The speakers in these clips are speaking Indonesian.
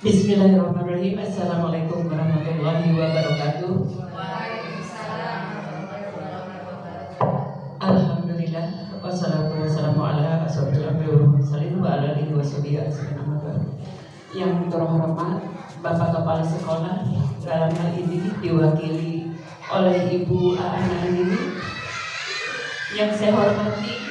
Bismillahirrahmanirrahim. Assalamualaikum warahmatullahi wabarakatuh. Alhamdulillah wassalatu wassalamu ala asyrofil anbiya'i wal mursalin wa ala alihi washabihi ajmain. Yang terhormat Bapak Kepala Sekolah, dalam hal ini diwakili oleh Ibu Aana ini. Yang saya hormati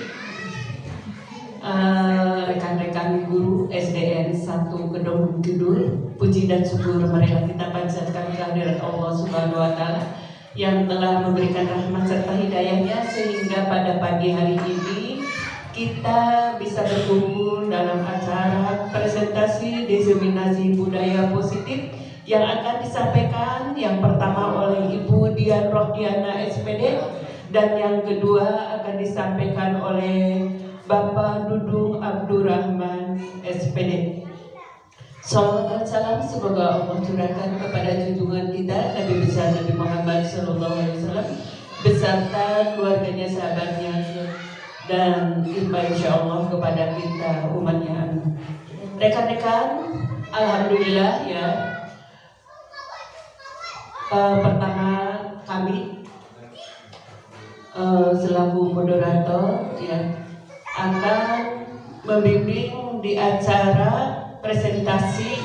rekan-rekan guru SDN 1 Kedong Kidul, puji dan syukur marilah kita panjatkan kehadirat Allah Subhanahu wa Ta'ala yang telah memberikan rahmat serta hidayahnya sehingga pada pagi hari ini kita bisa berkumpul dalam acara presentasi diseminasi budaya positif yang akan disampaikan yang pertama oleh Ibu Dian Rohdiana SPD dan yang kedua akan disampaikan oleh Bapak Dudung Abdurrahman SPD. Salawat dan salam semoga Allah curahkan kepada junjungan kita Nabi besar Nabi Muhammad SAW beserta keluarganya, sahabatnya, dan insya Allah kepada kita umatnya. Rekan-rekan, alhamdulillah ya. Pertama kami selaku moderator ya akan membimbing di acara presentasi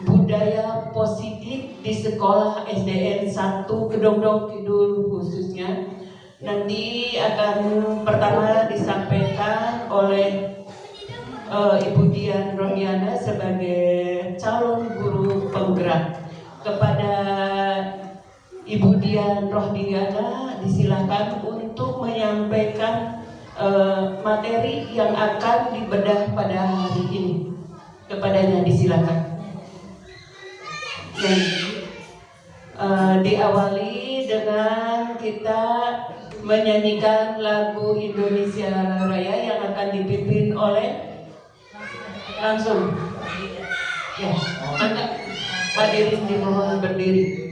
budaya positif di sekolah SDN 1 Kedong Kidul khususnya. Nanti akan pertama disampaikan oleh Ibu Dian Rohdiana sebagai calon guru penggerak. Kepada Ibu Dian Rohdiana disilakan untuk menyampaikan materi yang akan dibedah pada hari ini. Kepadanya disilakan. Dan diawali dengan kita menyanyikan lagu Indonesia Raya yang akan dipimpin oleh langsung ya, angkat hadirin dimohon berdiri.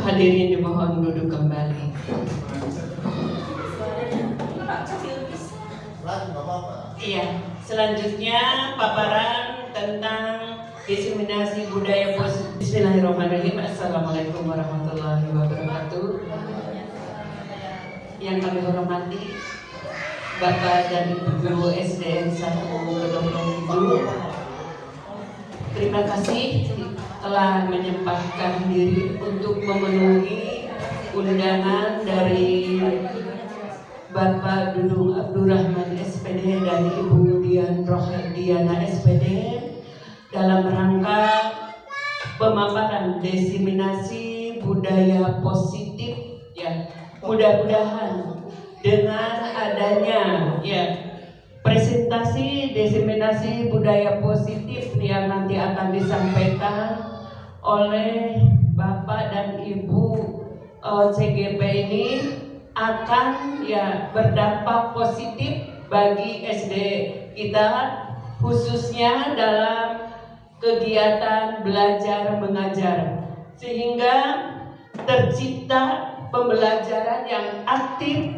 Hadirin dimohon duduk kembali. Iya, selanjutnya paparan tentang diseminasi budaya positif. Bismillahirrahmanirrahim. Assalamualaikum warahmatullahi wabarakatuh. Yang kami hormati Bapak dan Ibu Guru SDN 1 Kedong Kidul, terima kasih telah menyempatkan diri untuk memenuhi undangan dari Bapak Dudung Abdurrahman SPD dan Ibu Dian Rohdiana SPD dalam rangka pemaparan diseminasi budaya positif ya. Mudah-mudahan dengan adanya ya presentasi diseminasi budaya positif yang nanti akan disampaikan oleh Bapak dan Ibu CGP ini akan ya berdampak positif bagi SD kita, khususnya dalam kegiatan belajar mengajar, sehingga tercipta pembelajaran yang aktif,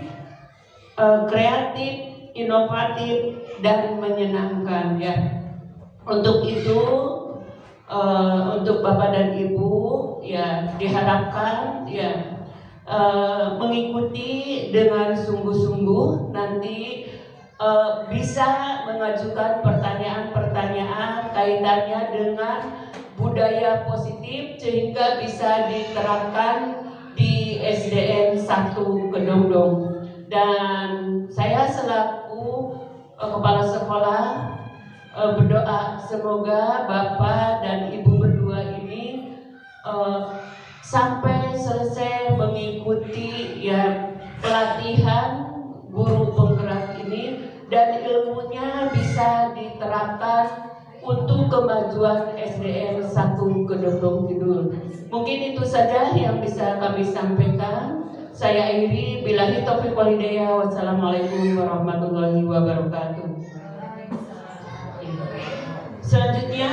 kreatif, inovatif, dan menyenangkan ya. Untuk itu untuk Bapak dan Ibu ya diharapkan ya mengikuti dengan sungguh-sungguh, nanti bisa mengajukan pertanyaan-pertanyaan kaitannya dengan budaya positif sehingga bisa diterapkan di SDN 1 Kedongdong. Dan saya selaku kepala sekolah berdoa semoga Bapak dan Ibu berdua ini sampai selesai mengikuti ya pelatihan guru penggerak ini dan ilmunya bisa diterapkan untuk kemajuan SDN 1 Kedongdong Kidul. Mungkin itu saja yang bisa kami sampaikan. Saya akhiri, billahi taufiq wal hidayah. Wassalamualaikum warahmatullahi wabarakatuh. Selanjutnya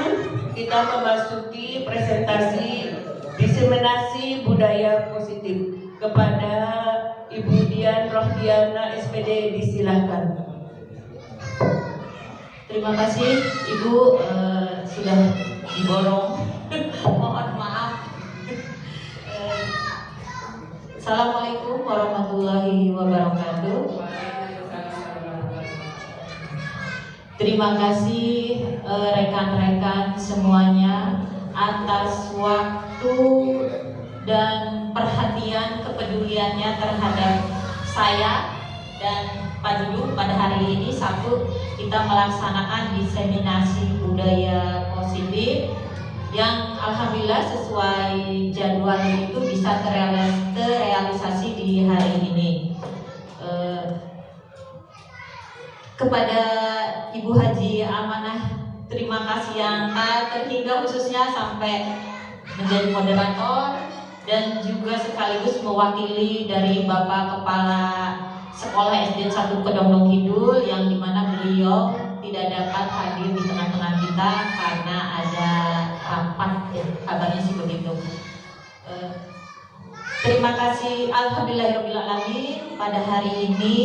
kita memasuki presentasi diseminasi budaya positif. Kepada Ibu Dian Rohdiana SPD disilahkan. Terima kasih Ibu, sudah diborong. Mohon maaf. Assalamualaikum warahmatullahi wabarakatuh. Terima kasih rekan-rekan semuanya atas waktu dan perhatian kepeduliannya terhadap saya dan Pak Dudu. Pada hari ini Sabtu kita melaksanakan diseminasi budaya positif yang alhamdulillah sesuai jadwal itu bisa terrealisasi di hari ini. Kepada Ibu Haji Amanah, terima kasih yang tak terhingga khususnya sampai menjadi moderator dan juga sekaligus mewakili dari Bapak Kepala Sekolah SD 1 Kedongdong Kidul, yang dimana beliau tidak dapat hadir di tengah-tengah kita karena ada rapat, kabarnya sih begitu. Terima kasih, alhamdulillahirobbilalamin. Pada hari ini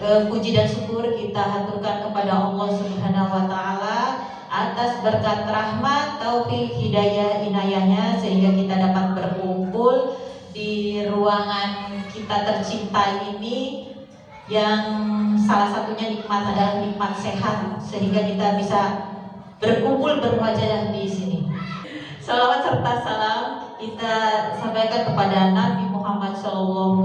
puji dan syukur kita haturkan kepada Allah Subhanahu wa Ta'ala atas berkat rahmat, taufik, hidayah, inayahnya sehingga kita dapat berkumpul di ruangan kita tercinta ini, yang salah satunya nikmat adalah nikmat sehat, sehingga kita bisa berkumpul bermuajadah di sini. Salawat serta salam kita sampaikan kepada Nabi Muhammad SAW.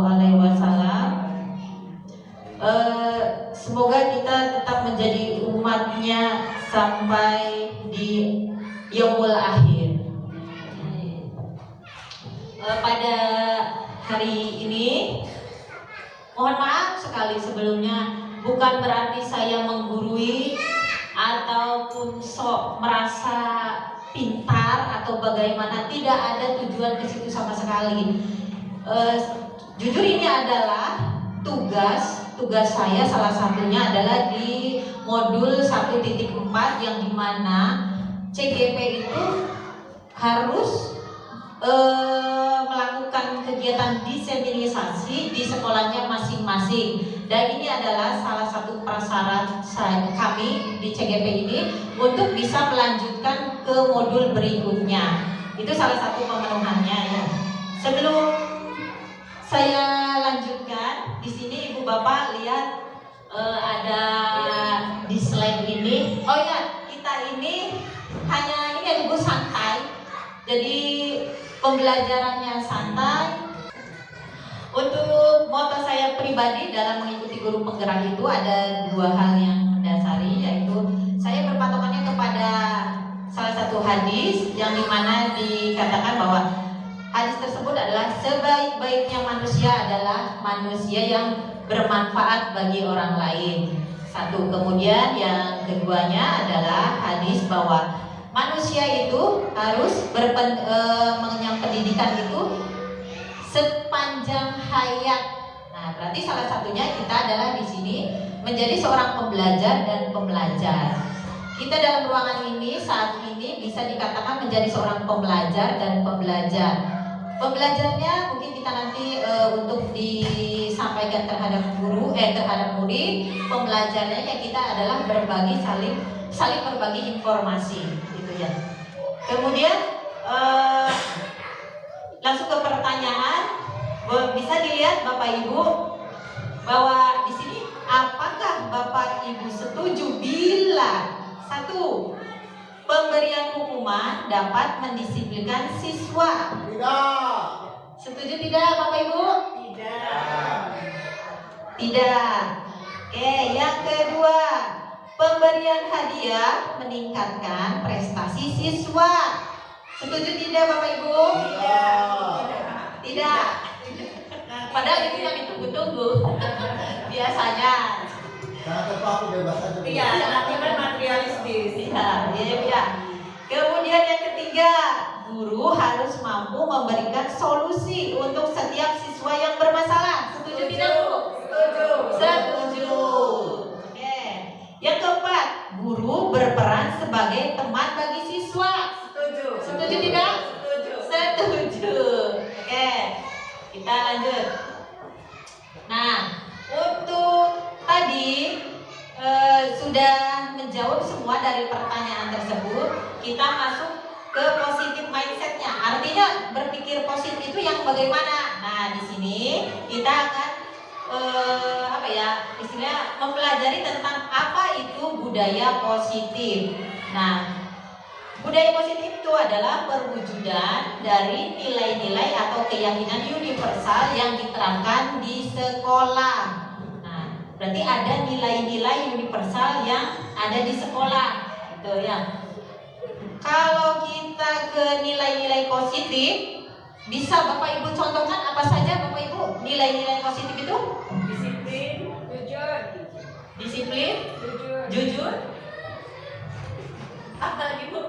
Semoga kita tetap menjadi umatnya sampai di yaumul akhir. Pada hari ini mohon maaf sekali sebelumnya, bukan berarti saya menggurui ataupun sok merasa pintar atau bagaimana, tidak ada tujuan ke situ sama sekali. Jujur ini adalah tugas saya, salah satunya adalah di modul 1.4 yang dimana CGP itu harus melakukan kegiatan diseminisasi di sekolahnya masing-masing, dan ini adalah salah satu prasyarat kami di CGP ini untuk bisa melanjutkan ke modul berikutnya. Itu salah satu pemenuhannya ya. Sebelum saya lanjutkan, di sini Ibu Bapak lihat ada di slide ini. Oh ya, kita ini hanya ini Ibu santai. Jadi pembelajarannya santai. Untuk moto saya pribadi dalam mengikuti guru penggerak itu ada dua hal yang mendasari, yaitu saya berpatokannya kepada salah satu hadis yang dimana dikatakan bahwa hadis tersebut adalah sebaik-baiknya manusia adalah manusia yang bermanfaat bagi orang lain. Satu. Kemudian yang keduanya adalah hadis bahwa manusia itu harus mengenyam pendidikan itu sepanjang hayat. Nah, berarti salah satunya kita adalah di sini menjadi seorang pembelajar dan pembelajar. Kita dalam ruangan ini saat ini bisa dikatakan menjadi seorang pembelajar dan pembelajar. Pembelajarnya mungkin kita nanti untuk disampaikan terhadap guru, terhadap murid. Pembelajarnya ya kita adalah berbagi, saling berbagi informasi, gitu ya. Kemudian langsung ke pertanyaan, bisa dilihat Bapak Ibu bahwa di sini apakah Bapak Ibu setuju bila satu, pemberian hukuman dapat mendisiplinkan siswa? Tidak. Setuju tidak Bapak Ibu? Tidak. Tidak. Oke, yang kedua, pemberian hadiah meningkatkan prestasi siswa. Setuju tidak Bapak Ibu? Tidak. Padahal itu yang ditunggu-tunggu. Biasanya. Karena terpaku bebas aja. Iya, nanti kan materialistis. Iya. Kemudian yang ketiga, guru harus mampu memberikan solusi untuk setiap siswa yang bermasalah. Setuju tidak Bu? Setuju. Oke. Yang keempat, guru berperan sebagai teman bagi siswa. Setuju tidak? Setuju. Oke. Kita lanjut. Nah, untuk tadi sudah menjawab semua dari pertanyaan tersebut. Kita masuk ke positif mindsetnya. Artinya berpikir positif itu yang bagaimana? Nah, di sini kita akan istilahnya mempelajari tentang apa itu budaya positif. Nah, budaya positif itu adalah perwujudan dari nilai-nilai atau keyakinan universal yang diterapkan di sekolah. Nah, berarti ada nilai-nilai universal yang ada di sekolah, gitu ya. Kalau kita ke nilai-nilai positif, bisa Bapak Ibu contohkan apa saja Bapak Ibu nilai-nilai positif itu? Disiplin, jujur. Apa lagi Bu?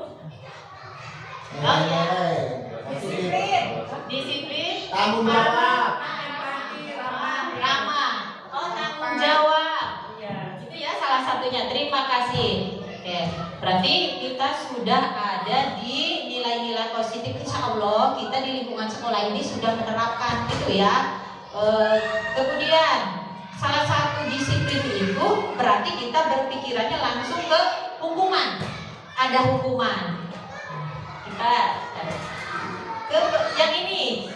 Disiplin, Tanggung jawab. ramah. Oh, tanggung jawab. Itu ya salah satunya. Terima kasih. Oke, berarti kita sudah ada di nilai-nilai positif. Insya Allah kita di lingkungan sekolah ini sudah menerapkan itu ya. Kemudian salah satu disiplin itu berarti kita berpikirannya langsung ke hukuman. Ada hukuman. Kita ke yang ini.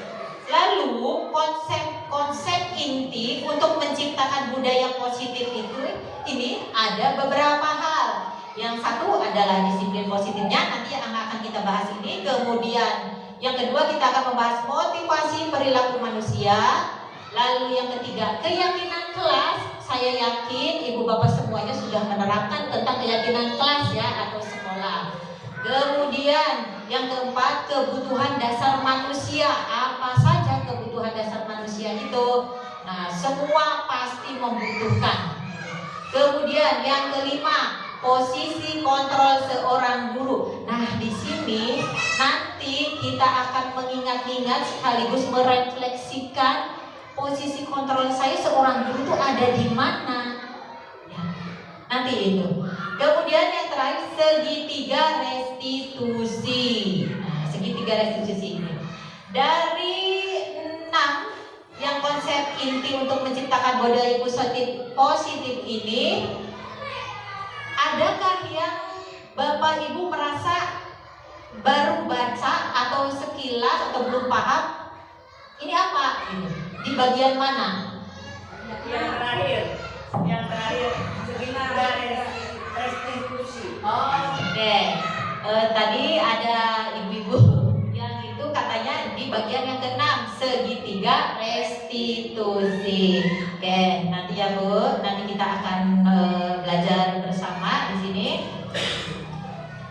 Lalu konsep inti untuk menciptakan budaya positif itu ini ada beberapa hal. Yang satu adalah disiplin positifnya, nanti yang akan kita bahas ini. Kemudian yang kedua kita akan membahas motivasi perilaku manusia. Lalu yang ketiga keyakinan kelas. Saya yakin ibu bapak semuanya sudah menerapkan tentang keyakinan kelas ya atau sekolah. Kemudian yang keempat kebutuhan dasar manusia. Apa saja kebutuhan dasar manusia itu? Nah, semua pasti membutuhkan. Kemudian yang kelima posisi kontrol seorang guru. Nah, di sini nanti kita akan mengingat-ingat sekaligus merefleksikan posisi kontrol saya seorang guru itu ada di mana. Ya, nanti itu. Kemudian yang terakhir segitiga restitusi. Nah, segitiga restitusi ini dari 6 yang konsep inti untuk menciptakan budaya positif ini. Adakah yang Bapak Ibu merasa baru baca atau sekilas atau belum paham? Ini apa? Di bagian mana? Yang terakhir segitiga restitusi. Oke. Tadi ada ibu-ibu yang itu katanya di bagian yang ke-6 segitiga restitusi. Oke, nanti ya Bu, nanti kita akan belajar bersama di sini.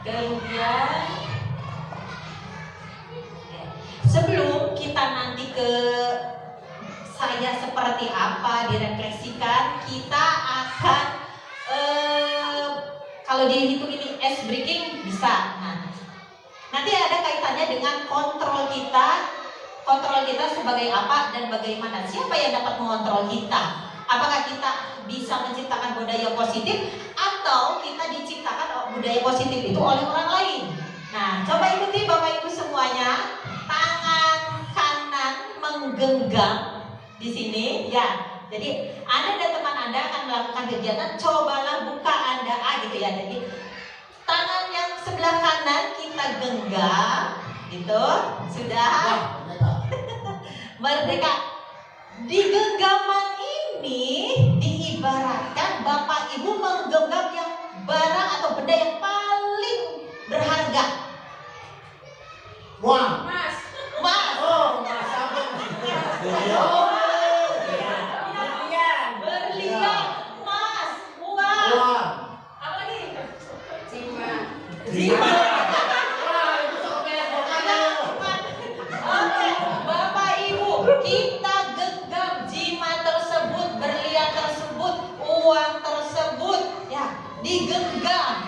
Kemudian sebelum kita nanti ke saya seperti apa direfleksikan, kita akan kalau dihitung ini ice breaking bisa. Nah, nanti ada kaitannya dengan kontrol kita. Kontrol kita sebagai apa dan bagaimana? Siapa yang dapat mengontrol kita? Apakah kita bisa menciptakan budaya positif atau kita diciptakan budaya positif itu oleh orang lain? Nah, coba ikuti Bapak Ibu semuanya. Tangan kanan menggenggam di sini, ya. Jadi Anda dan teman Anda akan melakukan kegiatan. Cobalah buka Anda gitu ya. Jadi tangan yang sebelah kanan kita genggam, gitu. Sudah. Merdeka. Di genggaman ini diibaratkan Bapak Ibu menggenggam yang barang atau benda yang paling berharga. Wah. Mas. Mas. Oh, mas apa? Berlian, emas, uang. Wah. Apa nih? Cima. Jimat. Wah, itu sampai Oke, Bapak Ibu, kita genggam jimat tersebut, berlian tersebut, uang tersebut, ya, digenggam.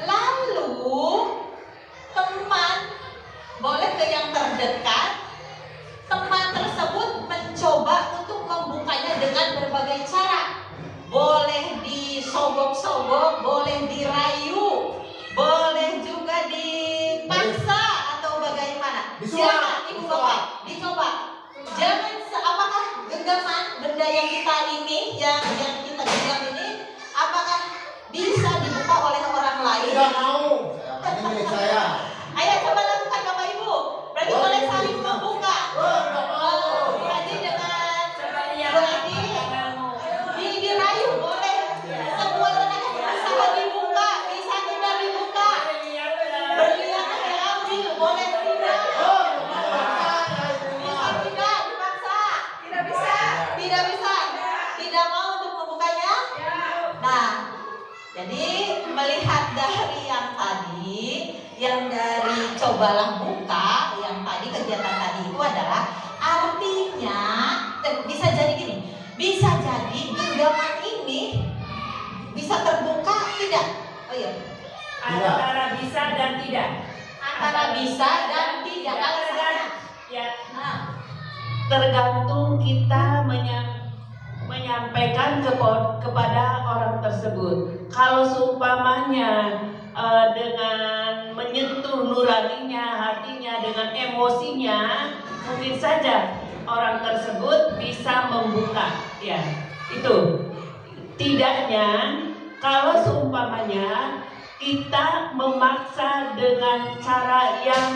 Lalu teman boleh ke yang terdekat. Teman tersebut mencoba untuk membukanya dengan berbagai cara. Boleh disogok-sogok, boleh dirayu, boleh juga dipaksa atau bagaimana. Disuap. Silakan Ibu Bapak, dicoba. Jangan apakah genggaman benda yang kita ini, yang kita genggam ini, apakah bisa dibuka oleh orang lain? Tidak mau. Ini milik saya. Ayo coba lakukan Bapak Ibu. Berarti boleh saling membuka. Tidak mau. Jadi dengan Coba lihat. berarti dirayu boleh. Semua tenaga berusaha dibuka, bisa tidak dibuka. Berlian diambil, boleh tidak. Bisa tidak dipaksa. Tidak bisa. Tidak bisa. Tidak mau untuk membukanya. Nah, jadi melihat dari yang dari cobalah buka, yang tadi kegiatan tadi itu adalah artinya bisa jadi gini, bisa jadi genggaman ini bisa terbuka tidak? Oh iya, Antara bisa dan tidak. antara bisa dan tidak. Alasannya? Ya. Nah, Tergantung kita menyampaikan kepada orang tersebut. Kalau seumpamanya dengan menyentuh nuraninya, hatinya, dengan emosinya, mungkin saja orang tersebut bisa membuka. Ya, itu. Tidaknya kalau seumpamanya kita memaksa dengan cara yang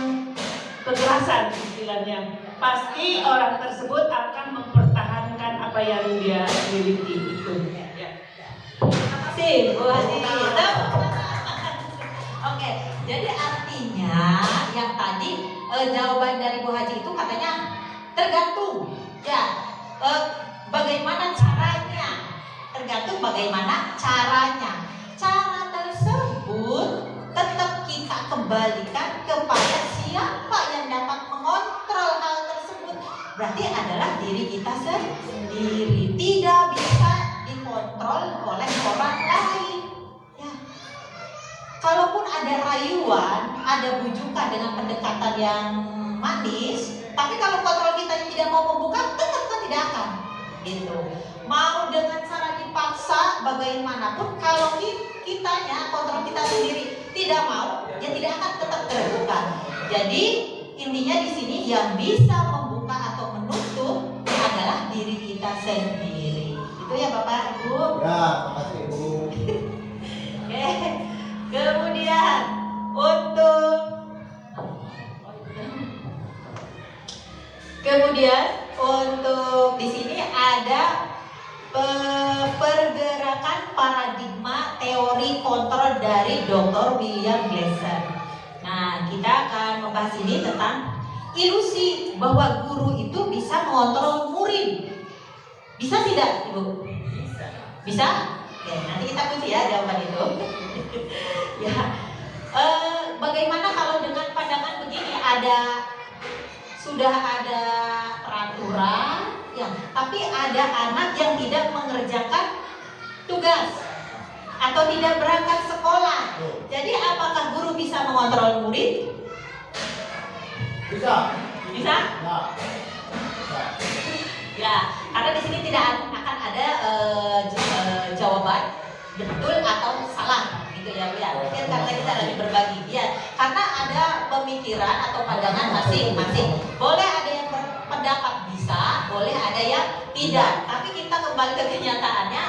kekerasan istilahnya, pasti orang tersebut akan mempertahankan apa yang dia miliki itu. Ya. terima kasih Bu Haji. Oke, jadi artinya yang tadi jawaban dari Bu Haji itu katanya tergantung, ya, bagaimana caranya. Tergantung bagaimana caranya. Cara tersebut tetap kita kembalikan kepada siapa yang dapat mengontrol hal tersebut. Berarti adalah diri kita sendiri. Tidak bisa dikontrol oleh orang lain. Ya. Kalaupun ada rayuan, ada bujukan dengan pendekatan yang manis, tapi kalau kontrol kita tidak mau membuka, tetap kan tidak akan. Gitu. Mau dengan cara dipaksa bagaimanapun, kalau kitanya kontrol kita sendiri tidak mau, ya tidak akan tetap terbuka. Jadi intinya di sini yang bisa membuka atau menutup adalah diri kita sendiri. Itu ya Bapak Ibu. Ya, makasih Ibu. Oke. Kemudian untuk di sini ada pergerakan paradigma teori kontrol dari Dr. William Glasser. Nah, kita akan membahas ini tentang ilusi bahwa guru itu bisa mengontrol murid. Bisa tidak, Ibu? Bisa? Oke, nanti kita kunci ya jawaban itu. Ya, bagaimana kalau dengan pandangan begini, sudah ada peraturan, ya, tapi ada anak yang tidak mengerjakan tugas. atau tidak berangkat sekolah. Jadi apakah guru bisa mengontrol murid? Bisa. Bisa? Nah. Bisa. Ya, karena di sini tidak akan ada jawaban betul atau salah gitu ya Bu ya. Mungkin karena kita lagi berbagi ya. Karena ada pemikiran atau pandangan masing-masing. Boleh ada yang berpendapat bisa, boleh ada yang tidak. Tapi kita kembali ke kenyataannya,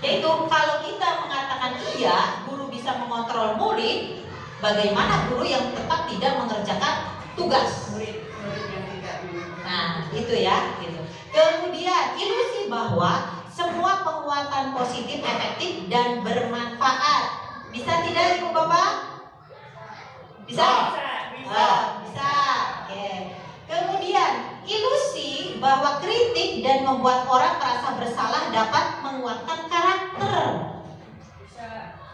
yaitu kalau kita mengatakan iya, guru bisa mengontrol murid, bagaimana guru yang tetap tidak mengerjakan tugas? Murid yang tidak Nah, itu ya, gitu. Kemudian ilusi bahwa semua penguatan positif efektif dan bermanfaat. Bisa tidak Ibu Bapak? Bisa? Bisa. Bisa. Oke. Kemudian ilusi bahwa kritik dan membuat orang merasa bersalah dapat menguatkan karakter.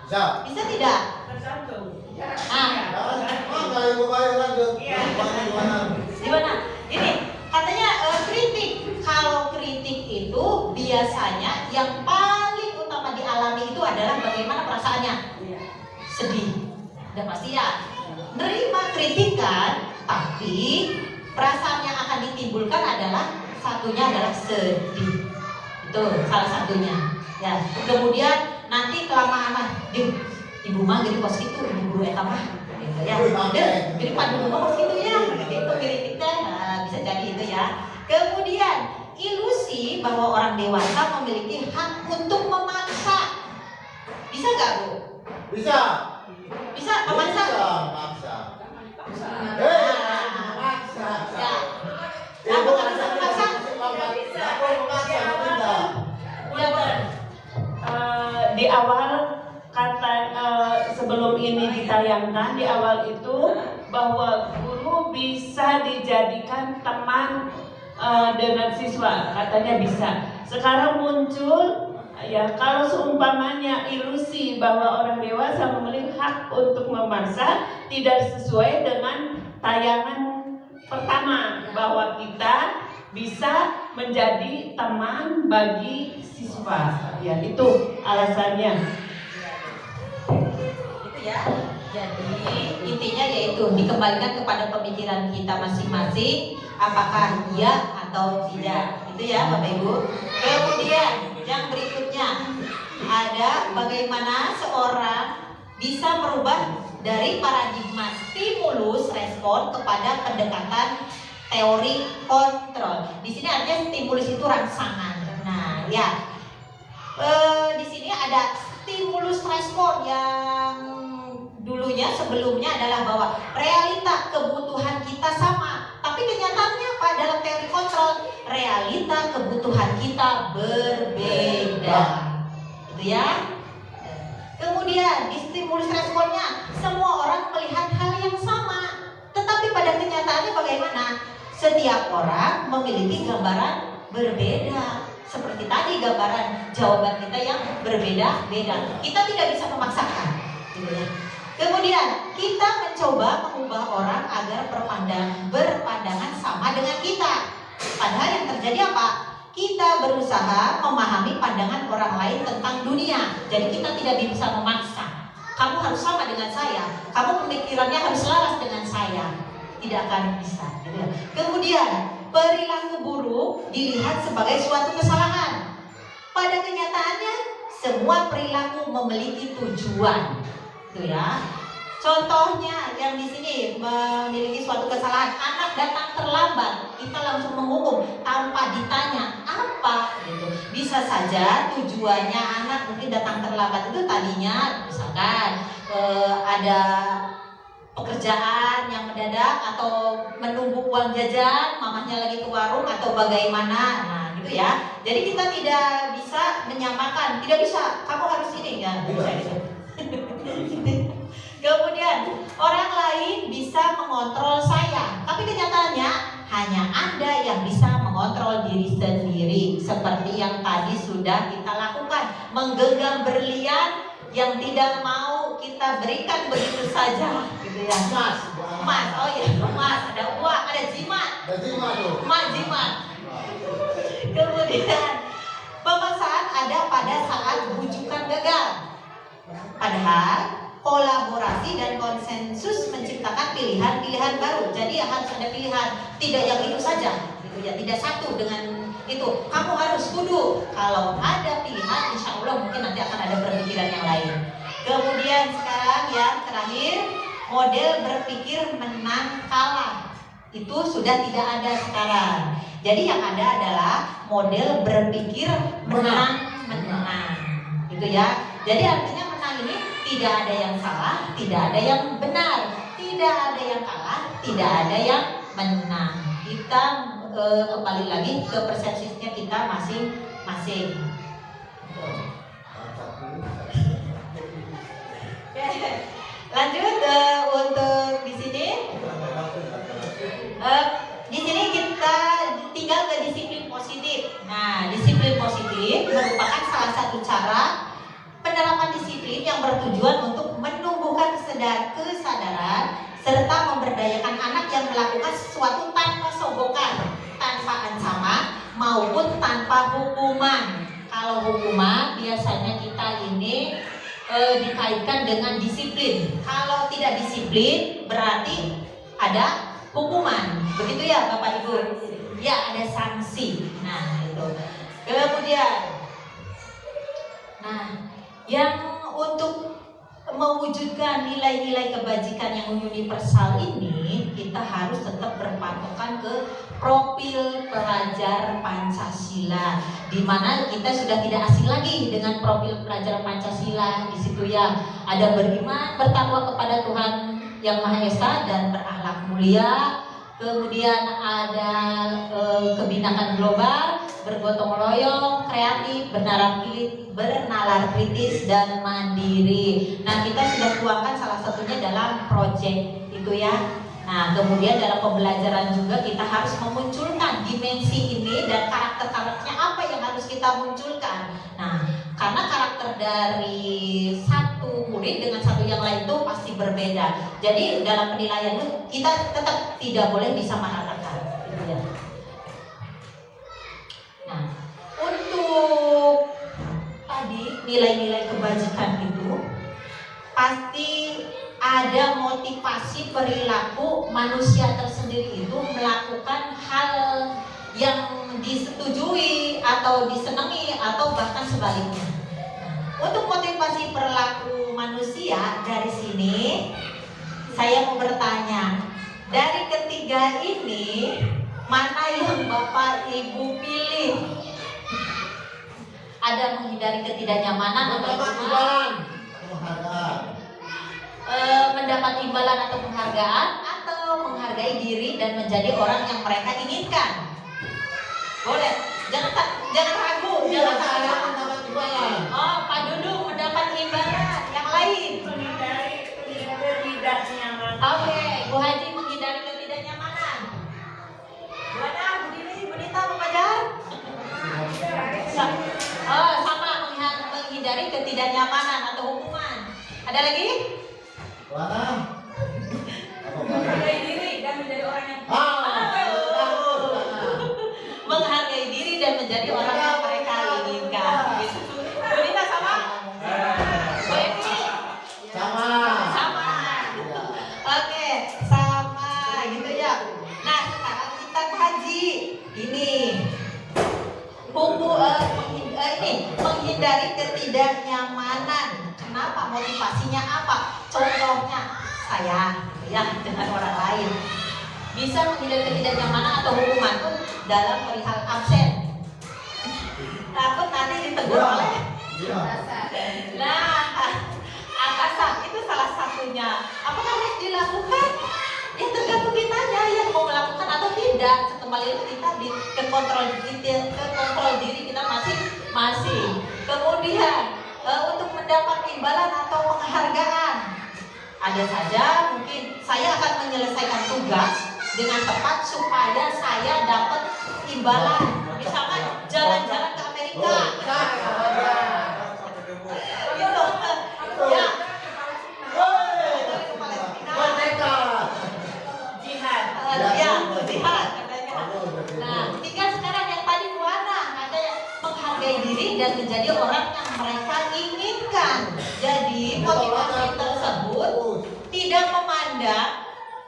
Bisa. Bisa tidak? Tergantung. Enggak ibu bayar lanjut. Iya. Gimana? Gimana? Ini katanya kritik. Kalau kritik itu biasanya yang paling utama dialami itu adalah bagaimana perasaannya. Sedih. Udah pasti ya. Nerima kritikan, tapi perasaan yang akan ditimbulkan adalah satunya adalah sedih. Itu salah satunya. Ya. Kemudian nanti kelamaan mah, ibu mah jadi pos itu, ibu guru eta mah. Gitu ya. Jadi padu mah pos gitu ya. Itu kritiknya bisa jadi itu ya. Kemudian ilusi bahwa orang dewasa memiliki hak untuk memaksa. Bisa nggak Bu? Bisa. Bisa memaksa? Maksa. Maksa. Ya. Apakah bisa memaksa? Di awal kata sebelum ini ditayangkan di awal itu bahwa guru bisa dijadikan teman dengan siswa, katanya bisa. Sekarang muncul ya kalau seumpamanya ilusi bahwa orang dewasa memiliki hak untuk memaksa tidak sesuai dengan tayangan pertama bahwa kita bisa menjadi teman bagi siswa. Ya, itu alasannya. Itu ya. Jadi intinya yaitu dikembalikan kepada pemikiran kita masing-masing, apakah iya atau tidak. Itu ya Bapak Ibu. Kemudian yang berikutnya ada bagaimana seorang bisa merubah dari paradigma stimulus respon kepada pendekatan teori kontrol. Di sini artinya stimulus itu rangsangan. Nah, ya. Di sini ada stimulus respon yang dulunya sebelumnya adalah bahwa realita kebutuhan kita sama, tapi kenyataannya apa dalam teori kontrol? Realita kebutuhan kita berbeda. Gitu ya. Kemudian di stimulus responnya semua orang melihat hal yang sama, tetapi pada kenyataannya bagaimana? Setiap orang memiliki gambaran berbeda. Seperti tadi gambaran jawaban kita yang berbeda-beda. Kita tidak bisa memaksakan, gitu ya. Kemudian kita mencoba mengubah orang agar berpandangan sama dengan kita. Padahal yang terjadi apa? Kita berusaha memahami pandangan orang lain tentang dunia. Jadi kita tidak bisa memaksa. Kamu harus sama dengan saya. Kamu pemikirannya harus selaras dengan saya. Tidak akan bisa. Gitu ya. Kemudian perilaku buruk dilihat sebagai suatu kesalahan. Pada kenyataannya semua perilaku memiliki tujuan. Gitu ya. Contohnya yang di sini memiliki suatu kesalahan, anak datang terlambat, kita langsung menghukum tanpa ditanya apa gitu. Bisa saja tujuannya anak mungkin datang terlambat itu tadinya misalkan ada pekerjaan yang mendadak atau menunggu uang jajan, mamahnya lagi ke warung atau bagaimana. Nah, gitu ya. Jadi kita tidak bisa menyamakan, tidak bisa. Kamu harus ini ya, bisa gitu. Kemudian orang lain bisa mengontrol saya, tapi kenyataannya hanya Anda yang bisa mengontrol diri sendiri. Seperti yang tadi sudah kita lakukan, menggenggam berlian yang tidak mau kita berikan begitu saja, gitu ya. Emas, oh iya, emas, ada uang, ada jimat. Ada jimat tuh. Jimat. Kemudian pemaksaan ada pada saat bujukan gagal. pilihan, kolaborasi dan konsensus menciptakan pilihan-pilihan baru. Jadi harus ada pilihan, tidak yang itu saja, gitu ya, tidak satu dengan itu. Kamu harus kudu. Kalau ada pilihan, insya Allah mungkin nanti akan ada berpikiran yang lain. Kemudian sekarang yang terakhir, model berpikir menang kalah. Itu sudah tidak ada sekarang. Jadi yang ada adalah model berpikir menang. Gitu ya. Jadi artinya menang ini tidak ada yang salah, tidak ada yang benar, tidak ada yang kalah, tidak ada yang menang. Kita kembali lagi ke persepsinya kita masing-masing. Lanjut untuk di sini. Di sini kita tinggal ke disiplin positif. Nah, disiplin positif merupakan salah satu cara penerapan disiplin yang bertujuan untuk menumbuhkan kesadaran serta memberdayakan anak yang melakukan sesuatu tanpa sogokan, tanpa ancaman maupun tanpa hukuman. Kalau hukuman biasanya kita ini dikaitkan dengan disiplin. Kalau tidak disiplin berarti ada hukuman. Begitu ya Bapak Ibu? Ya, ada sanksi. Nah, itu. Kemudian yang untuk mewujudkan nilai-nilai kebajikan yang universal ini, kita harus tetap berpatokan ke profil pelajar Pancasila, di mana kita sudah tidak asing lagi dengan profil pelajar Pancasila. Di situ ya ada beriman, bertakwa kepada Tuhan Yang Maha Esa dan berakhlak mulia. Kemudian ada kebinakan global, bergotong royong, kreatif, bernalar kritis dan mandiri. Nah, kita sudah tuangkan salah satunya dalam project itu ya. Nah, kemudian dalam pembelajaran juga kita harus memunculkan dimensi ini dan karakter-karakternya apa yang harus kita munculkan. Nah, karena karakter dari satu murid dengan satu yang lain itu pasti berbeda. Jadi dalam penilaian itu kita tetap tidak boleh disamaratakan, gitu ya. Nah, untuk tadi nilai-nilai kebajikan itu pasti ada motivasi perilaku manusia tersendiri itu melakukan hal yang disetujui atau disenangi atau bahkan sebaliknya. Untuk motivasi perilaku manusia dari sini saya mau bertanya, dari ketiga ini mana yang Bapak Ibu pilih? Ada menghindari ketidaknyamanan atau mendapat imbalan atau penghargaan, atau menghargai diri dan menjadi orang yang mereka inginkan. Boleh, jangan ragu, jangan mendapat imbalan. Oh, Pak Dudung mendapat imbalan. Yang lain Menghindari ketidaknyamanan. Oke, Bu Haji menghindari ketidaknyamanan. Bu Ana, Bu Dini, Bu Nita, Bu Fajar? Sama menghindari ketidaknyamanan atau hukuman. Ada lagi? Menghargai diri dan menjadi orang yang Menghargai diri dan menjadi orang yang mereka inginkan. Gitu. Bu Nita sama? Bu Emi? Sama. Oke, sama gitu ya. Nah, sekarang kita kaji ini. Menghindari ketidaknyamanan. Kenapa? Motivasinya apa? Contohnya saya ya dengan orang lain bisa menghindari ketidaknyamanan atau hukuman tuh dalam perihal absen. Takut nanti ditegur oleh atasan, itu salah satunya. Apakah harus dilakukan? Ya tergantung kitanya yang mau melakukan atau tidak. Kembali itu kita ke kontrol diri kita masing-masing. Kemudian untuk mendapat imbalan atau penghargaan, ada saja mungkin saya akan menyelesaikan tugas dengan tepat supaya saya dapat imbalan. Misalkan jalan-jalan ke Amerika. Gitu. Ya. Jihad katanya. Nah, tinggal sekarang yang tadi Bu Ana ada menghargai diri dan menjadi orang yang mereka inginkan. Jadi motivasi tersebut tidak memandang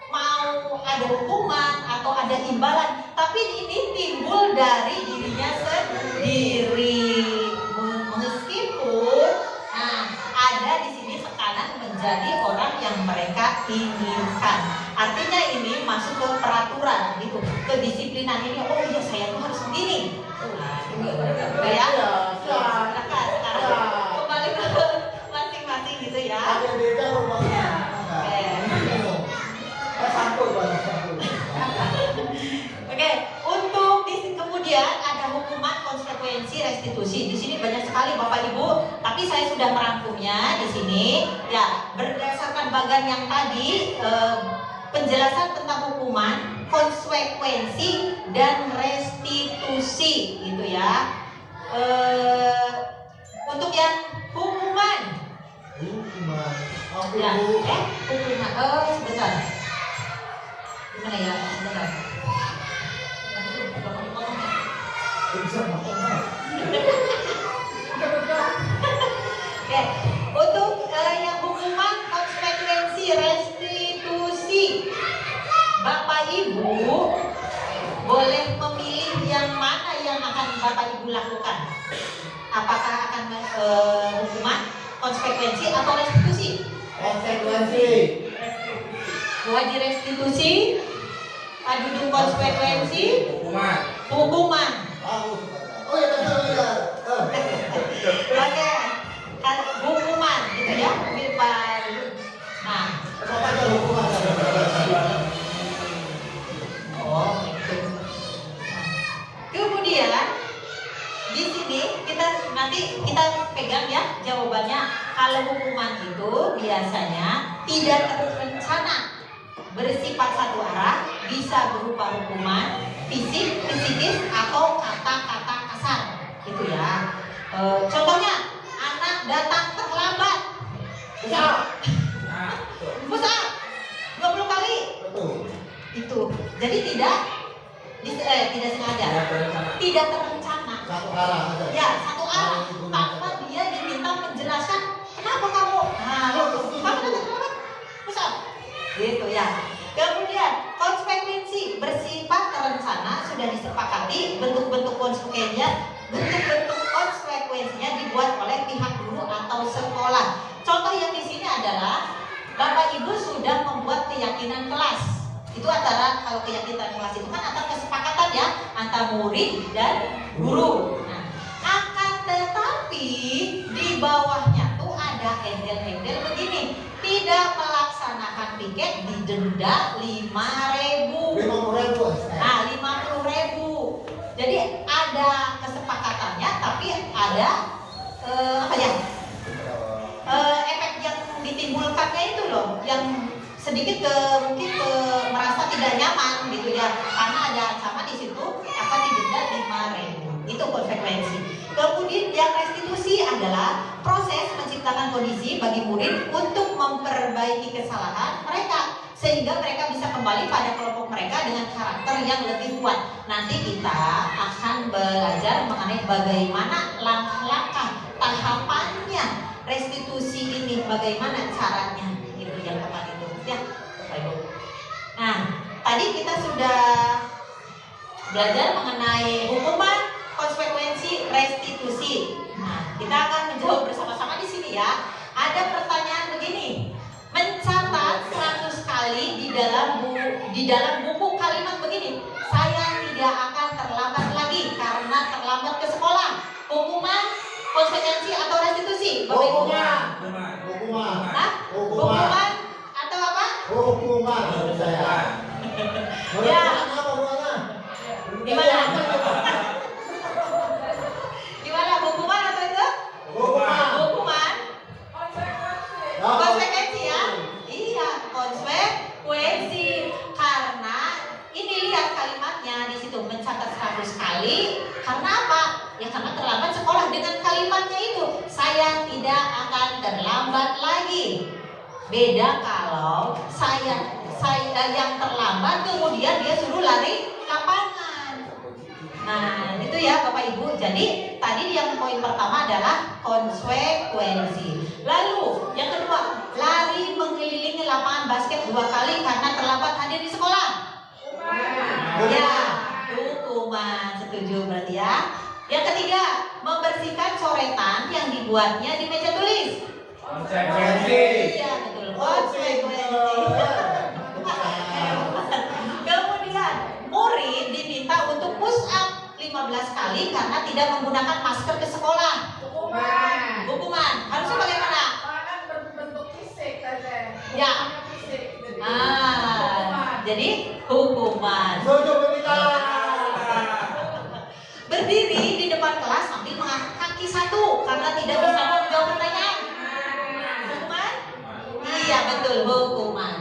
mau ada hukuman atau ada imbalan, tapi ini timbul dari dirinya sendiri. Meskipun ada di sini tekanan menjadi orang yang mereka inginkan. Artinya ini masuk ke peraturan gitu, kedisiplinan ini. Oh iya, saya tuh harus begini. Nah, ya. Silakan sekarang kembali ke masing-masing gitu ya. Ada beda rumahnya. Oke, untuk kemudian ada hukuman konsekuensi restitusi. Di sini banyak sekali Bapak Ibu, tapi saya sudah merangkumnya di sini. Ya, berdasarkan bagan yang tadi, penjelasan tentang hukuman, konsekuensi dan restitusi, gitu ya. Untuk yang hukuman, ya, hukuman. Sebentar. Gimana ya? Sebentar. Oke, untuk yang hukuman konsekuensi restitusi, Bapak Ibu boleh memilih yang mana yang akan Bapak Ibu lakukan. Apakah akan hukuman konsekuensi atau restitusi? Konsekuensi. Buat direstitusi, duduk konsekuensi, hukuman. Oh ya, betul ya. Oke, hukuman gitu ya. Nah, Apa itu hukuman? oh itu. Kemudian di sini nanti kita pegang ya jawabannya. Kalau hukuman itu biasanya tidak terencana, bersifat satu arah, bisa berupa hukuman fisik, psikis, atau kata-kata kasar, gitu ya. Contohnya, anak datang terlambat, pusat 20 kali, Betul. itu. Jadi tidak sengaja, tidak terencana. Satu arah aja. Ya, satu arah, tanpa dia diminta menjelaskan kenapa kamu. Nah, kamu datang terlambat, pusat, gitu ya. Kemudian konsekuensi bersifat terencana, sudah disepakati bentuk-bentuk konsekuensinya dibuat oleh pihak guru atau sekolah. Contoh yang di sini adalah Bapak Ibu sudah membuat keyakinan kelas. Itu antara, kalau keyakinan kelas itu kan antara kesepakatan ya antara murid dan guru. Nah, akan tetapi di bawahnya tuh ada embel-embel begini. Tidak melaksanakan piket didenda 5.000. 50.000. Nah, 50.000. Jadi ada kesepakatannya, tapi ada efek yang ditimbulkannya itu loh, yang sedikit mungkin merasa tidak nyaman gitu ya, karena ada ancaman di situ akan didenda 5.000. Itu konsekuensi. Kemudian yang restitusi adalah proses menciptakan kondisi bagi murid untuk memperbaiki kesalahan mereka, sehingga mereka bisa kembali pada kelompok mereka dengan karakter yang lebih kuat. Nanti kita akan belajar mengenai bagaimana langkah-langkah tahapannya restitusi ini, bagaimana caranya, itu yang tepat itu ya. Nah, tadi kita sudah belajar mengenai hukuman, konsekuensi, restitusi. Nah, kita akan menjawab bersama-sama di sini ya. Ada pertanyaan begini. Mencatat 100 kali di dalam buku kalimat begini. Saya tidak akan terlambat lagi karena terlambat ke sekolah. Hukuman, konsekuensi atau restitusi? Bapak Ibu? Hukuman. Nah, hukuman atau apa? Hukuman menurut saya. Ya. Gimana? Gimana, hukuman atau itu? Hukuman. Konsekuensi ya? Iya, konsekuensi. Karena ini lihat kalimatnya di situ, mencatat 100 kali. Karena apa? Ya karena terlambat sekolah. Dengan kalimatnya itu, saya tidak akan terlambat lagi. Beda kalau saya yang terlambat kemudian dia suruh lari lapangan. Nah, itu ya. ya Bapak Ibu. Jadi tadi yang poin pertama adalah konsekuensi. Lalu yang kedua, lari mengelilingi lapangan basket 2 kali karena terlambat hadir di sekolah. Ya, hukuman. Setuju berarti ya. Yang ketiga, membersihkan coretan yang dibuatnya di meja tulis. Konsekuensi. Iya betul, konsekuensi. Kemudian murid diminta untuk push up 15 kali karena tidak menggunakan masker ke sekolah. Hukuman. Harusnya bagaimana? Berbentuk fisik saja. Ya. Jadi hukuman. Setuju Benita. Berdiri di depan kelas sambil mengangkat kaki 1 karena tidak bisa menjawab pertanyaan. Hukuman? Iya betul, hukuman.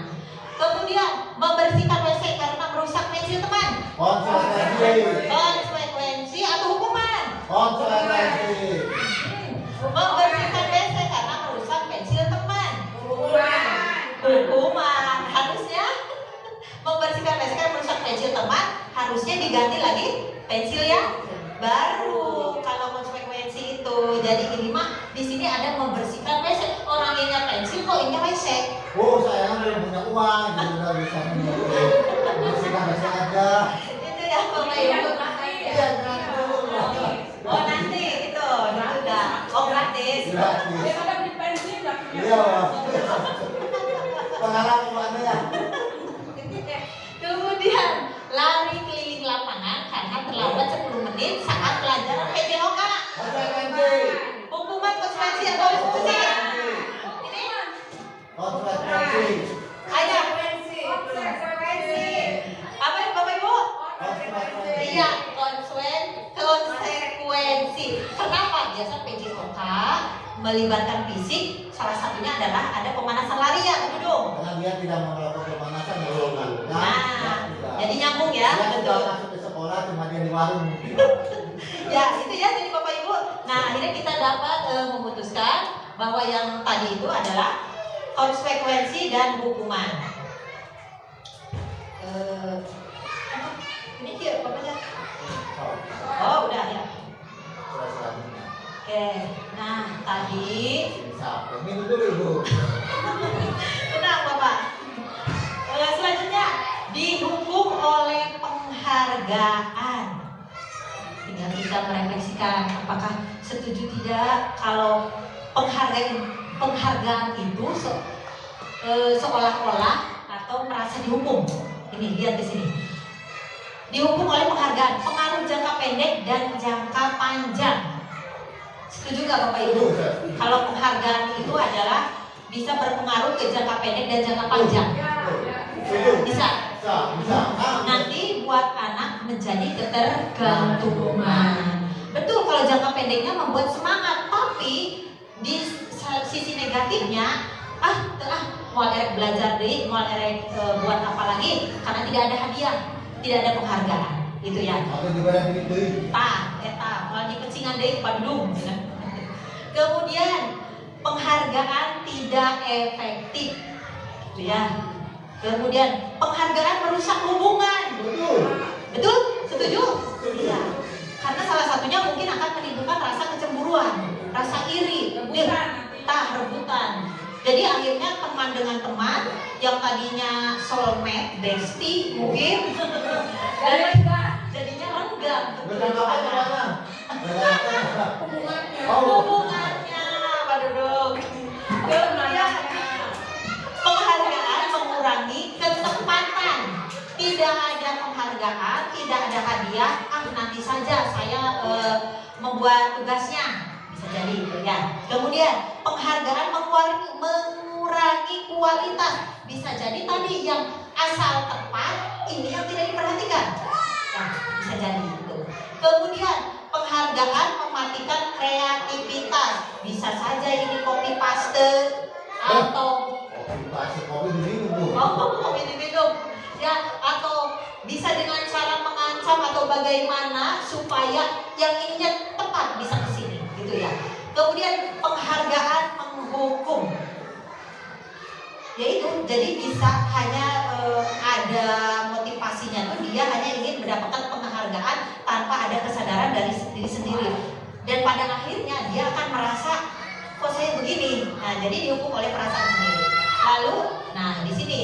Kemudian membersihkan WC karena merusak pensil teman. Konsekuensi. Konsekuensi atau hukuman? Konsekuensi. Membersihkan WC karena merusak pensil teman. Hukuman. Harusnya membersihkan WC karena merusak pensil teman, harusnya diganti lagi pensil yang baru. Kalau konsekuensi itu, jadi ini mah di sini ada membersihkan WC. Orang ingat pensil kok ingat WC. Oh, saya belum punya uang, jadi udah bisa membersihkan WC aja. Itu ya Bapak Ibu. Iya, Oh nanti itu udah. Oh gratis. gratis. Daripada beli pensil nggak punya. Iya, Pak. Pengalaman mana ya? Kemudian lari keliling lapangan karena terlambat 10 menit saat pelajaran PJOK. Konsekuensi. Hukuman konsekuensi atau eksekusi? Ini Konsekuensi. ayo. Konsekuensi. Apa ya Bapak Ibu? Konsekuensi. Iya, konsekuensi. Kenapa? Biasa PJOK melibatkan fisik, salah satunya adalah ada pemanasan lari ya, duduk. Karena dia tidak melakukan pemanasan ya, Pak. Nah, jadi nyambung ya, Dia betul. sudah masuk ke sekolah, cuma dia di warung. Ya, itu ya jadi Bapak Ibu. Nah, akhirnya kita dapat memutuskan bahwa yang tadi itu adalah konsekuensi dan hukuman. Ini dia pokoknya. Oh, udah ya. Selanjutnya. Oke. Nah, tadi Bisa. Minum dulu, Ibu. tenang Bapak. Selanjutnya dihukum oleh penghargaan. Tinggal kita merefleksikan apakah setuju tidak kalau penghargaan itu seolah-olah atau merasa dihukum. Ini lihat di sini. Dihukum oleh penghargaan, pengaruh jangka pendek dan jangka panjang. Setuju nggak Bapak Ibu? Kalau penghargaan itu adalah bisa berpengaruh ke jangka pendek dan jangka panjang. Bisa. Bisa. Nanti buat anak menjadi ketergantungan. Betul, kalau jangka pendeknya membuat semangat, tapi di sisi negatifnya mau erek belajar deh, mau erek buat apa lagi karena tidak ada hadiah, tidak ada penghargaan. Itu ya. Atau juga ada duit deui. Malah dipecingan deh padudung. Kemudian penghargaan tidak efektif. Gitu ya. Kemudian penghargaan merusak hubungan. Betul? Setuju? Iya. Karena salah satunya mungkin akan menimbulkan rasa kecemburuan, rasa iri, rebutan. Jadi akhirnya teman dengan teman yang tadinya soulmate, bestie mungkin jadinya renggang. Hubungannya, Pak Dudung. Kemudian penghargaan mengurangi ketepatan. Tidak ada penghargaan, tidak ada hadiah. Nanti saja saya membuat tugasnya. Bisa jadi gitu ya. Kemudian penghargaan mengurangi kualitas. Bisa jadi tadi yang asal tepat, ini yang tidak diperhatikan. Nah, bisa jadi gitu. Kemudian penghargaan mematikan kreativitas. Bisa saja ini copy paste atau kopi diminum ya, atau bisa dengan cara mengancam atau bagaimana supaya yang inginnya tepat bisa ke sini gitu ya. Kemudian penghargaan menghukum, yaitu jadi bisa hanya ada motivasinya tuh dia hanya ingin mendapatkan penghargaan tanpa ada kesadaran dari sendiri-sendiri. Dan pada akhirnya dia akan merasa kok saya begini. Nah, jadi dihukum oleh perasaan sendiri. Lalu, nah di sini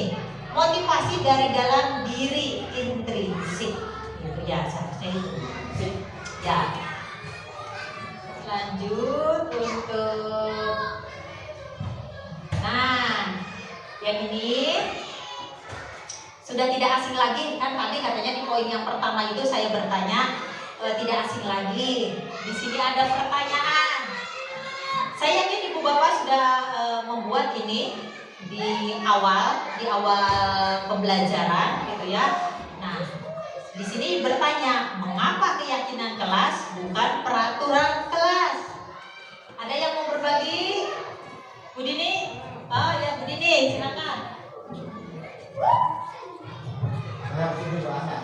motivasi dari dalam diri intrinsik. Gitu ya, seharusnya itu. Ya. Lanjut untuk nah, yang ini sudah tidak asing lagi kan, tadi katanya di poin yang pertama itu saya bertanya tidak asing lagi. Di sini ada pertanyaan. Saya yakin ibu bapak sudah membuat ini di awal pembelajaran gitu ya. Nah, di sini bertanya, mengapa keyakinan kelas bukan peraturan kelas? Ada yang mau berbagi? Bu Dini? Oh ya, Bu Dini, silakan. Saya setuju soalnya.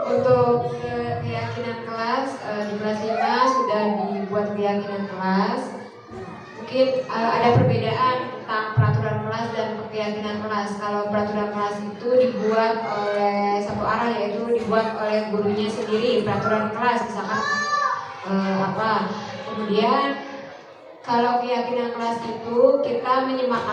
Untuk keyakinan kelas, di kelas 5 sudah dibuat keyakinan kelas. Mungkin ada perbedaan tentang peraturan kelas dan keyakinan kelas. Kalau peraturan kelas itu dibuat oleh satu arah, yaitu dibuat oleh gurunya sendiri, peraturan kelas misalkan kemudian kalau keyakinan kelas itu kita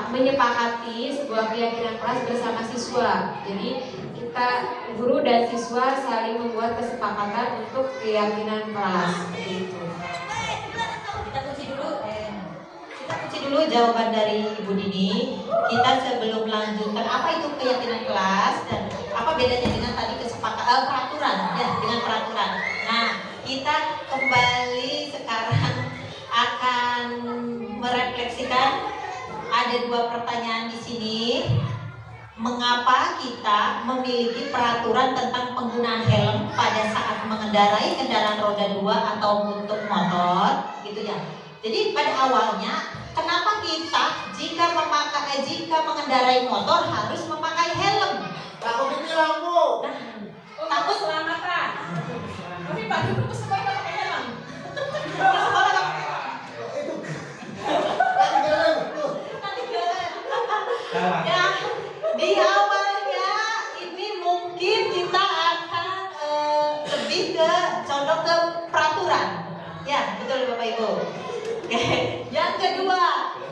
menyepakati sebuah keyakinan kelas bersama siswa. Jadi kita guru dan siswa saling membuat kesepakatan untuk keyakinan kelas seperti itu. Kita kunci dulu jawaban dari Ibu Dini. Kita sebelum melanjutkan apa itu keyakinan kelas dan apa bedanya dengan tadi kesepakatan peraturan ya, dengan peraturan. Nah, kita kembali sekarang akan merefleksikan ada dua pertanyaan di sini. Mengapa kita memiliki peraturan tentang penggunaan helm pada saat mengendarai kendaraan roda 2 atau untuk motor, gitu ya. Jadi pada awalnya, kenapa kita jika mengendarai motor harus memakai helm? Takut ditilang, Bu. Takut keselamatan. Tapi Pak Dulu ke sekolah pakai helm. Ya, di awalnya ini mungkin kita akan lebih ke condong ke peraturan. Ya, betul Bapak Ibu. Oke. Yang kedua,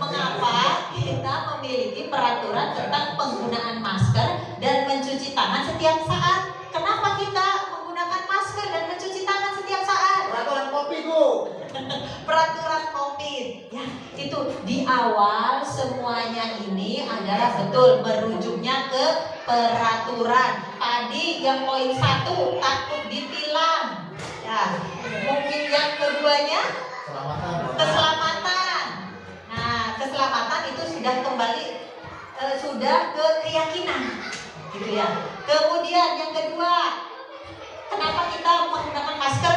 mengapa kita memiliki peraturan tentang penggunaan masker dan mencuci tangan setiap saat? Kenapa kita menggunakan masker dan mencuci tangan setiap saat? Peraturan kopi, Bu. Peraturan COVID ya, itu di awal semuanya ini adalah betul merujuknya ke peraturan. Tadi yang poin 1 takut ditilang ya, mungkin yang keduanya keselamatan. Nah, keselamatan itu sudah kembali sudah ke keyakinan gitu ya. Kemudian yang kedua, kenapa kita menggunakan masker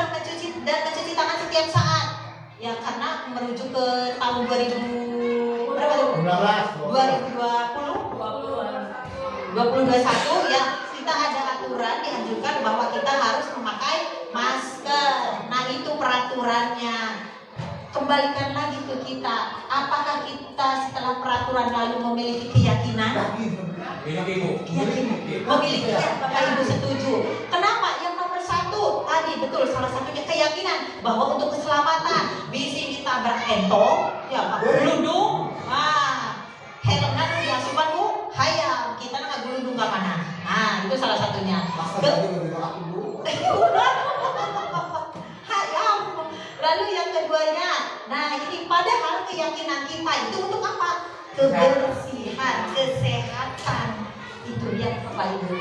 dan mencuci tangan setiap saat? Ya karena merujuk ke tahun 2021 ya, kita ada aturan dianjurkan bahwa kita harus memakai masker. Nah itu peraturannya. Kembalikan lagi ke kita, apakah kita setelah peraturan lalu memiliki keyakinan? Memiliki ya, Bapak Ibu setuju. Kenapa? Yang nomor 1 tadi betul, salah satunya keyakinan bahwa untuk keselamatan bisi ditabrak entong ya Pak gelundung, helmnya tuh diasupan Bu, hayam kita nggak gelundung ke mana. Nah itu salah satunya. Hayam. Lalu yang keduanya, nah ini padahal keyakinan kita itu untuk apa? Kebersihan, kesehatan. Itu ya Bapak Ibu.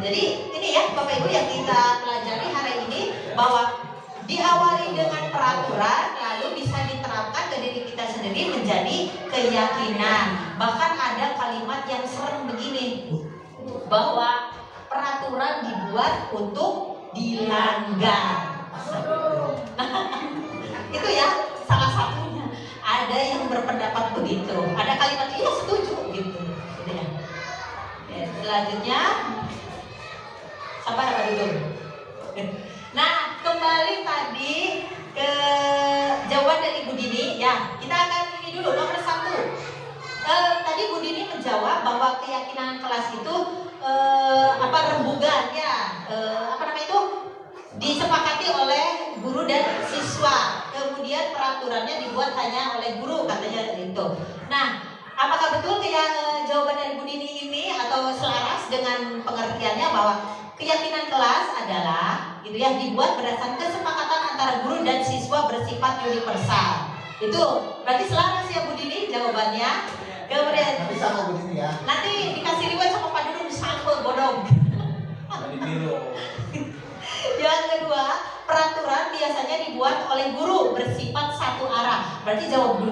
Jadi ini ya Bapak Ibu yang kita pelajari hari ini, bahwa diawali dengan peraturan lalu bisa diterapkan ke diri kita sendiri menjadi keyakinan. Bahkan ada kalimat yang sering begini, bahwa peraturan dibuat untuk dilanggar. Itu ya salah satunya. Ada yang berpendapat begitu, ada kalimat ini setuju gitu ya. Selanjutnya sabar Pak Dudung. Nah kembali tadi ke jawaban dari Bu Dini ya, kita akan ini dulu nomor 1. Tadi Bu Dini menjawab bahwa keyakinan kelas itu rembugan ya, disepakati siswa. Kemudian peraturannya dibuat hanya oleh guru, katanya itu. Nah, apakah betul jawaban dari Bu Dini ini atau selaras dengan pengertiannya bahwa keyakinan kelas adalah gitu ya, dibuat berdasarkan kesepakatan antara guru dan siswa bersifat universal. Itu berarti selaras ya Bu Dini jawabannya. Kemudian Tapi sama begini ya. nanti dikasih riwayat sama Pak Dudung sampel bodong. Di biro. Yang kedua, peraturan biasanya dibuat oleh guru bersifat satu arah. Berarti jawab Bu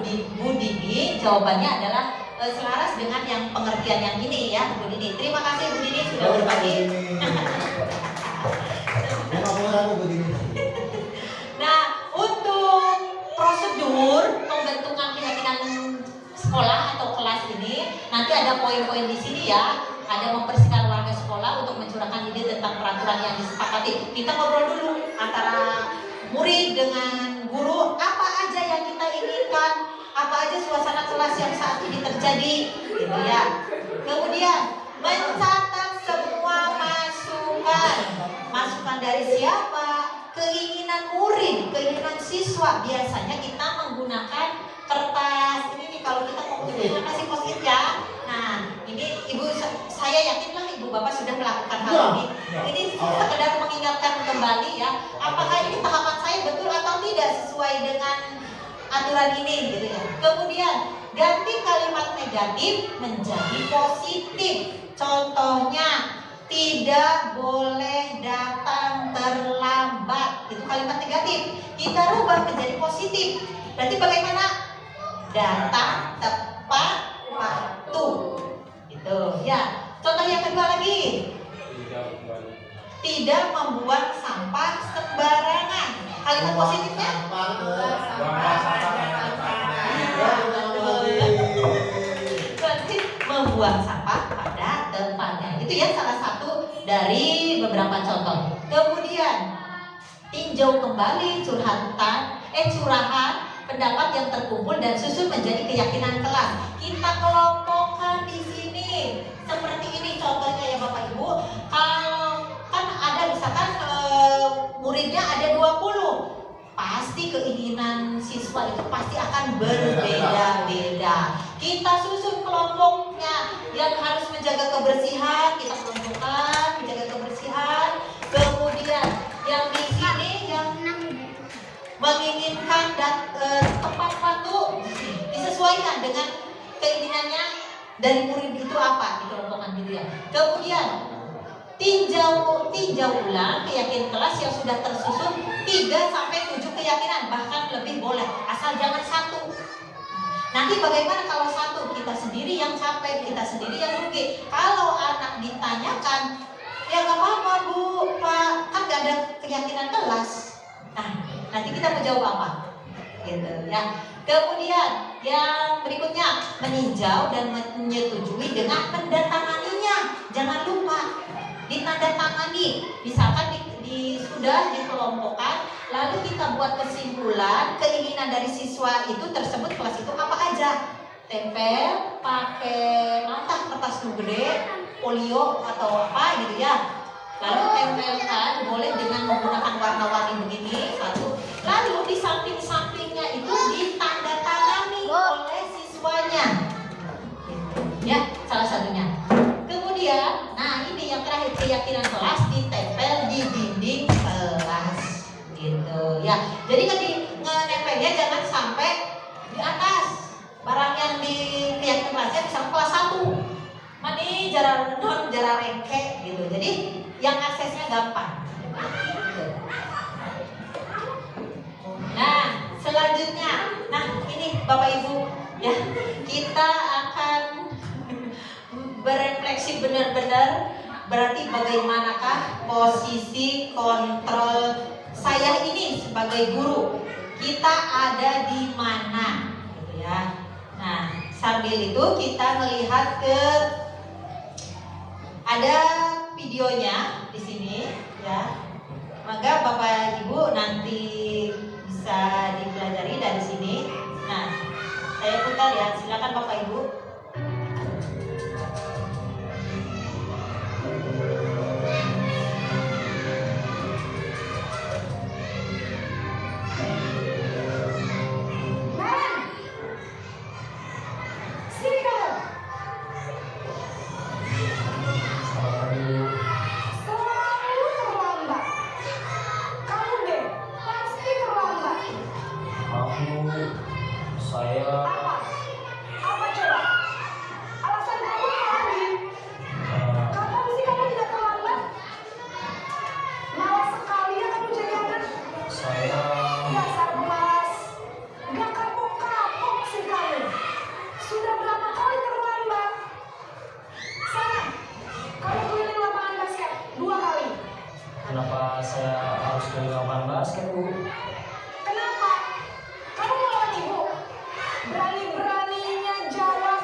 Dini jawabannya adalah selaras dengan yang pengertian yang ini ya Bu Dini. Terima kasih Bu Dini sudah berbagi. Begini. Nah, untuk prosedur pembentukan keyakinan sekolah atau kelas ini nanti ada poin-poin di sini ya. Ada membersihkan warga sekolah untuk mencurahkan ide tentang peraturan yang disepakati. Kita ngobrol dulu antara murid dengan guru, apa aja yang kita inginkan, apa aja suasana kelas yang saat ini terjadi, gitu ya. Kemudian mencatat semua masukan dari siapa, keinginan murid, keinginan siswa. Biasanya kita menggunakan kertas ini nih, kalau kita mau kasih post-it ya. Nah, ini ibu, saya yakinlah ibu bapak sudah melakukan hal ini. Ini sekedar mengingatkan kembali ya, apakah ini tahapan saya betul atau tidak sesuai dengan aturan ini, gitu ya. Kemudian ganti kalimat negatif menjadi positif. Contohnya, tidak boleh datang terlambat. Itu kalimat negatif. Kita rubah menjadi positif. Berarti bagaimana? Datang tepat waktu. Gitu ya. Contoh yang kedua lagi. Tidak membuang sampah sembarangan. Kalimat positifnya? Berarti membuang sampah pada tempatnya. Itu ya salah satu dari beberapa contoh. Kemudian tinjau kembali curahan pendapat yang terkumpul dan susun menjadi keyakinan kelas. Kita kelompokkan di sini. Seperti ini contohnya ya Bapak Ibu. Kalau kan ada misalkan muridnya ada 20. Pasti keinginan siswa itu pasti akan berbeda-beda. Kita susun kelompoknya yang harus menjaga kebersihan, kita kelompokkan menjaga kebersihan. Kemudian yang di sini yang menginginkan dan tepat waktu disesuaikan dengan keinginannya dari murid itu apa, dikelompokkan gitu ya. Kemudian tinjau ulang keyakinan kelas yang sudah tersusun 3-7 keyakinan, bahkan lebih boleh, asal jangan satu. Nanti bagaimana kalau satu, kita sendiri yang capek, kita sendiri yang rugi. Kalau anak ditanyakan, ya gak apa-apa Bu, Pak, kan gak ada keyakinan kelas. Nah, nanti kita mau jawab apa? Gitu ya. Kemudian yang berikutnya, meninjau dan menyetujui dengan mendatanganinya. Jangan lupa ditandatangani. Misalkan sudah dikelompokkan, lalu kita buat kesimpulan keinginan dari siswa itu tersebut, kelas itu apa aja. Tempel pakai kertas gede, folio atau apa gitu ya. Lalu tempelkan, boleh dengan menggunakan warna-warni begini satu. Lalu di samping-sampingnya itu ditandatangani oleh siswanya. Ya, salah satunya. Kemudian, nah ini yang terakhir, keyakinan kelas ditempel di dinding kelas, gitu ya. Jadi nempelnya jangan sampai di atas. Barang yang di keyakinan kelasnya misalnya kelas 1, mani jarak rengke gitu. Jadi yang aksesnya gampang. Nah, selanjutnya, nah ini Bapak Ibu ya, kita akan berefleksi benar-benar, berarti bagaimanakah posisi kontrol saya ini sebagai guru, kita ada di mana gitu ya. Nah, sambil itu kita melihat ada videonya di sini ya. Maka Bapak Ibu nanti bisa dipelajari dari sini. Nah, saya putar ya, silakan Bapak Ibu. basket, Bu. Kenapa? Kamu mau lawan ibu? Berani-beraninya jawab.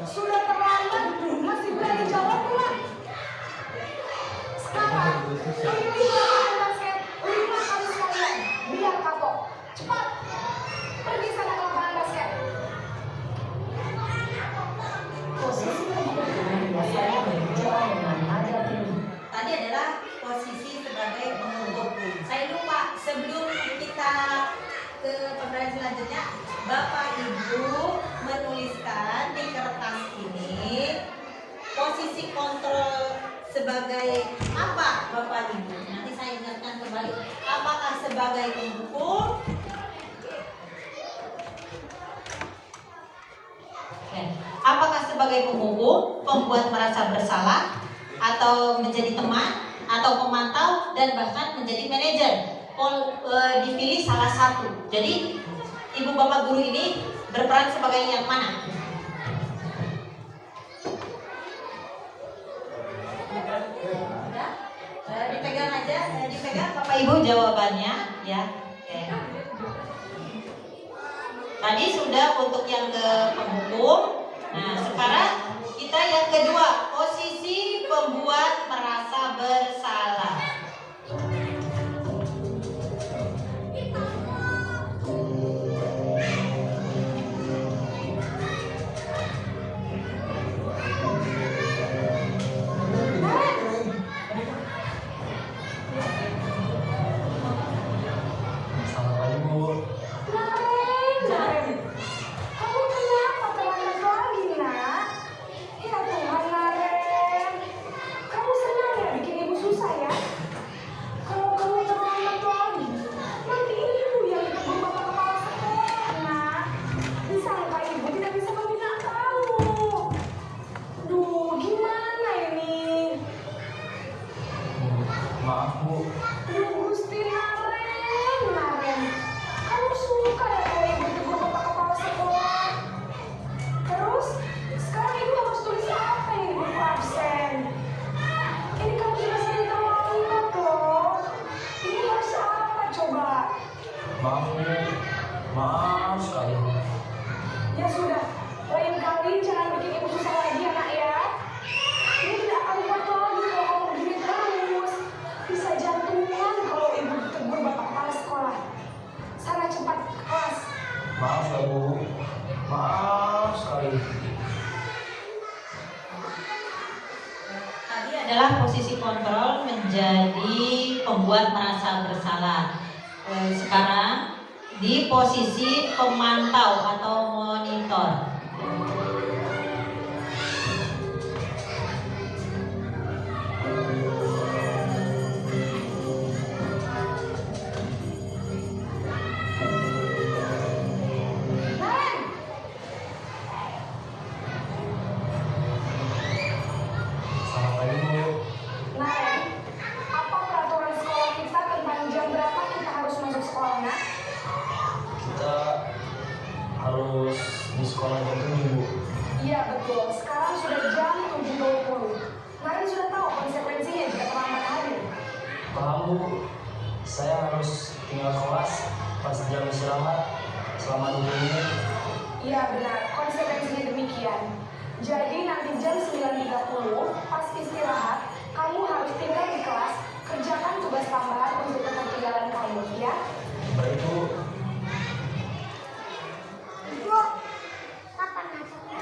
Sudah terlambat, masih berani jawab pula. Sekarang, pilih lapangan basket 5 kali sekalian. Biar kapok. Cepat. Pergi sana ke lapangan basket. Posisi pembukuan biasanya berjalan dengan nada tinggi. Tadi adalah posisi sebagai pemukul. Saya lupa sebelum kita ke pembelajaran selanjutnya, Bapak Ibu menuliskan di kertas ini posisi kontrol sebagai apa, Bapak Ibu? Nanti saya ingatkan kembali. Apakah sebagai pemukul? Apakah sebagai pemukul, pembuat merasa bersalah, atau menjadi teman, atau pemantau, dan bahkan menjadi manajer? Dipilih salah satu. Jadi ibu bapak guru ini berperan sebagai yang mana? Dipegang aja, dipegang bapak ibu jawabannya ya. Oke. Tadi sudah untuk yang ke pemukul. Nah, sekarang kita yang kedua, posisi pembuat merasa bersalah. Selamat pagi, Bu. Naren, kamu kenapa terlambat lagi, nak? Ya Tuhan, Naren. Kamu senang ya bikin ibu susah ya? Kalau kamu terlambat lagi, nanti ibu yang ditegur bapak kepala sekolah, nak. Disangka ibu tidak bisa membina kamu. Duh, gimana ini? Maaf, Bu. Duh, Gusti Naren. Kamu suka ya kalau ibu tegur bapak kepala sekolah? Terus, sekarang ibu harus tulis apa yang di buku absen? Ini kamu sudah sering terlambat loh. Ini harus apa coba? Maaf, Bu. Maaf sekali. Ya sudah, lain kali jangan bikin ibu susah lagi ya nak ya. Ini tidak akan kuat lagi kalau kamu begini terus. Bisa jantungan kalau ibu ditegur bapak kepala sekolah. Sana cepat ke kelas. Maaf ya, Bu. Maaf sekali. Tadi adalah posisi kontrol menjadi pembuat merasa bersalah. Sekarang di posisi pemantau atau monitor. Naren, Selamat pagi, Bu. Naren, apa peraturan sekolah kita tentang jam berapa kita harus masuk sekolah, nak? Kita harus di sekolah jam 7, Bu. Iya betul, sekarang sudah jam 7.20. Naren sudah tahu konsekuensinya jika terlambat hadir. Paham, Bu. Saya harus tinggal kelas pas jam istirahat selama 20 menit. Iya benar, konsekuensinya demikian. Jadi nanti jam 9.30 pas istirahat, kamu harus tinggal di kelas, kerjakan tugas tambahan untuk ketertinggalan kamu, ya? Baik, Bu. Ibu, kapan masuknya?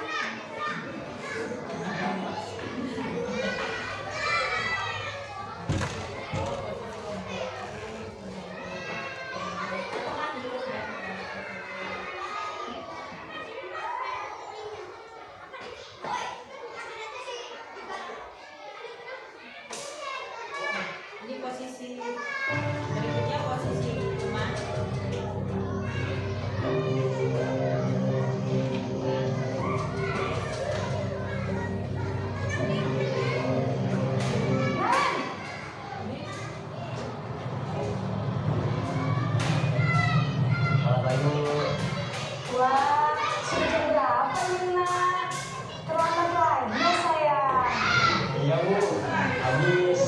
Ini posisi berikutnya, posisi teman. Selamat pagi, Bu. Wah, sudah jam berapa nih, nak? Terlambat lagi ya, sayang. Iya, Bu. Habis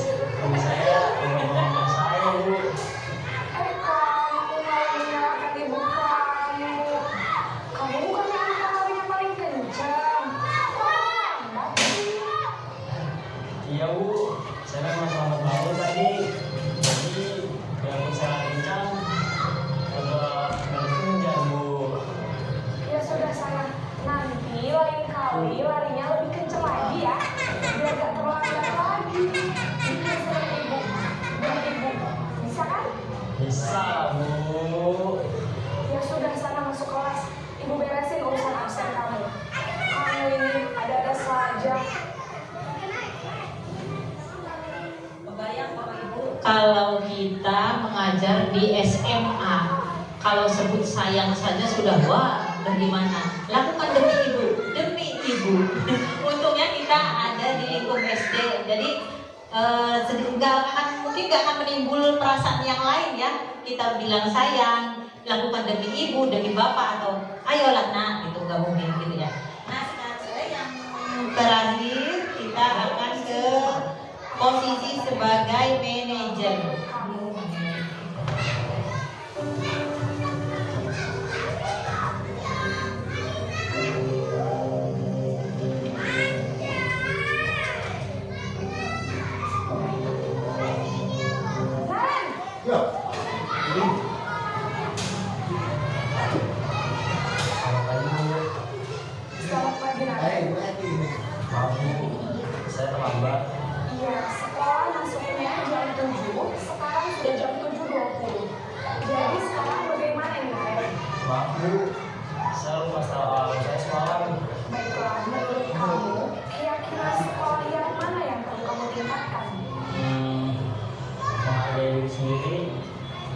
saya, rumah saya, Bu. Bisa Bu. Ya sudah, sana masuk kelas. Ibu beresin urusan absen kamu. Kamu ini ada-ada saja. Kebayang Bapak Ibu, kalau kita mengajar di SMA, kalau sebut sayang saja sudah wah, udah gimana? Lakukan demi ibu, demi ibu. Untungnya kita ada di lingkup SD, jadi mungkin gak akan menimbul perasaan yang lain ya. Kita bilang sayang, lakukan demi ibu, demi bapak, atau ayolah nak, gitu gak mungkin gitu ya. Nah sekarang yang terakhir kita akan ke posisi sebagai manajer. Ya. Ini. Selamat pagi Bu. Selamat pagi, Naren. Hai, Bu Eti ini. Maaf Bu, saya terlambat. Iya, sekolah masuknya jam 7, sekarang sudah jam 7.20. Jadi sekarang bagaimana nih, Naren? Maaf Bu, saya lupa tahu saya semalam. Baiklah, menurut kamu, kira-kira sekolah yang mana yang perlu kamu tingkatkan? Menghargai diri sendiri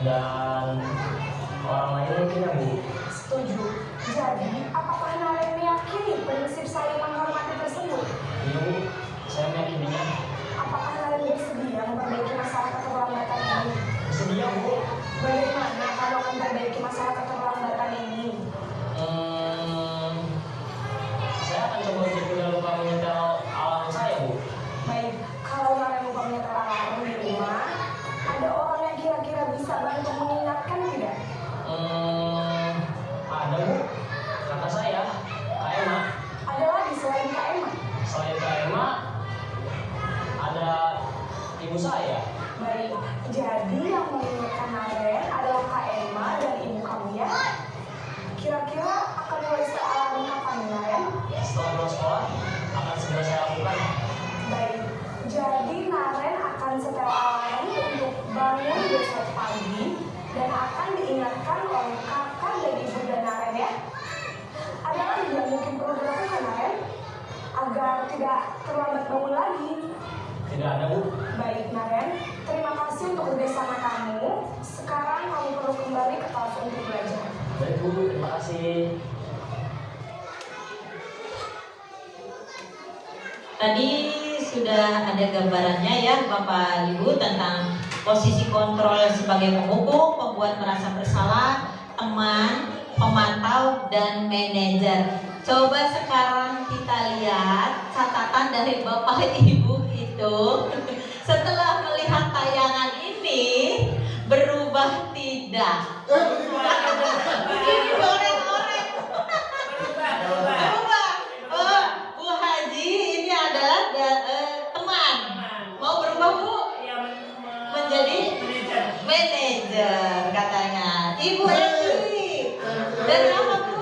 dan orang lain mungkin ya Bu. Setuju. Jadi, apakah Naren meyakini prinsip saling menghormati tersebut? Iya Bu, saya meyakininya. Apakah Naren bersedia memperbaiki masalah keterlambatan ini? Bersedia Bu. Bagaimana kalau memperbaiki masalah keterlambatan ini? Saya akan coba untuk tidak lupa menyetel alarm saya Bu. Baik, kalau Naren lupa terlarang di rumah, ada orang yang kira-kira bisa bantu mengingatkan tidak? Ada Bu, kata saya, Kak Emma. Ada lagi selain Kak Emma? Selain Kak Emma, ada ibu saya. Baik, jadi yang mengingatkan Naren adalah Kak Emma dan ibu kamu ya? Kira-kira akan mulai setelah alarm kapan, Naren? Setelah pulang sekolah, akan segera saya lakukan. Baik, jadi Naren akan setel alarm untuk bangun besok pagi dan akan diingatkan oleh kakak dan ibu dan Naren ya. Ada lagi yang mungkin perlu dilakukan, Naren, agar tidak terlambat bangun lagi. Tidak ada Bu. Baik, Naren, terima kasih untuk kerjasama kamu. Sekarang kamu perlu kembali ke kelas untuk belajar. Baik Bu, terima kasih. Tadi sudah ada gambarannya ya Bapak Ibu tentang posisi kontrol sebagai pemukul, pembuat merasa bersalah, teman, pemantau, dan manajer. Coba sekarang kita lihat catatan dari Bapak Ibu itu setelah melihat tayangan ini berubah tidak? Begini orek-orek. Berubah. Oh, Bu Haji ini adalah teman. Mau berubah Bu? Menjadi manajer katanya. Ibu Eti. Dan apa Bu?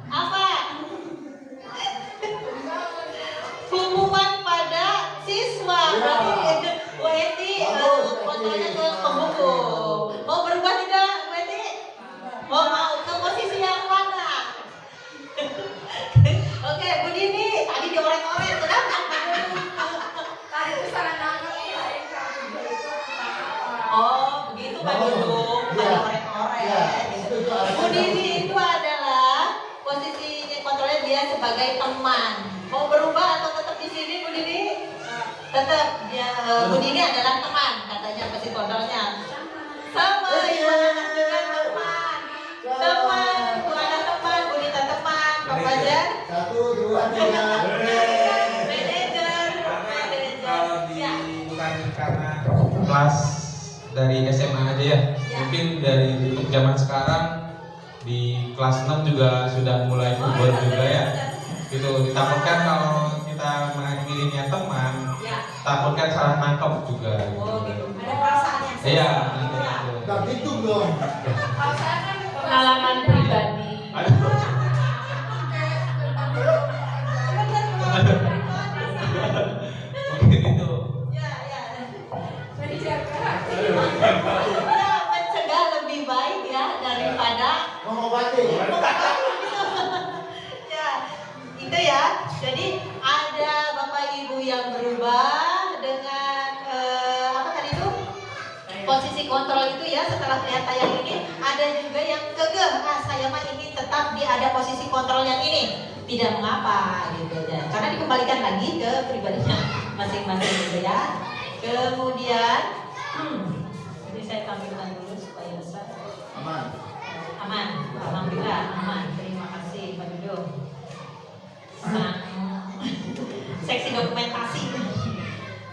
Apa? Pengumuman pada siswa. Berarti Bu Eti fotonya ke pembuku. Mau berubah tidak Bu Eti? Mau ke posisi yang mana? Oke, Bu Dini, tadi diorek-orek, kenapa? Tadi itu salah nangkep ya. Oh, begitu Pak Dudung, Iya. diorek-orek. Iya, Gitu. itu alasannya. Bu Dini itu adalah posisi kontrolnya dia sebagai teman. Mau berubah atau tetap di sini Bu Dini? Tetap. Ya, Bu Dini adalah teman, katanya posisi kontrolnya. Sama ya, dengan teman. Teman, Bu Ana teman, Bu Dita teman, Pak Fajar. 1, 2, 3. Manajer. Kalau di Ya. bukan karena kelas dari SMA aja ya. Ya. Mungkin dari untuk zaman sekarang di kelas 6 juga sudah mulai kubur juga ya. Gitu, ditakutkan kalau kita memilihnya teman, Ya. takutkan salah nangkep juga. Oh gitu. Ada perasaan yang sama. Iya, Gak gitu dong. Kalau saya kan Pengalaman pribadi. mungkin itu. Ya, ya. menjaga Ya, mencegah bupati. Ya, itu ya. Jadi ada Bapak Ibu yang berubah dengan apa tadi itu? Posisi kontrol itu ya setelah lihat tayang ini. Ada juga yang kekeh, saya mah ingin tetap ada posisi kontrol yang ini. Tidak mengapa gitu ya. Karena dikembalikan lagi ke pribadinya masing-masing gitu ya. Kemudian ini saya tampilkan dulu supaya bisa aman. Alhamdulillah aman. Terima kasih Pak Dudung. Seksi dokumentasi.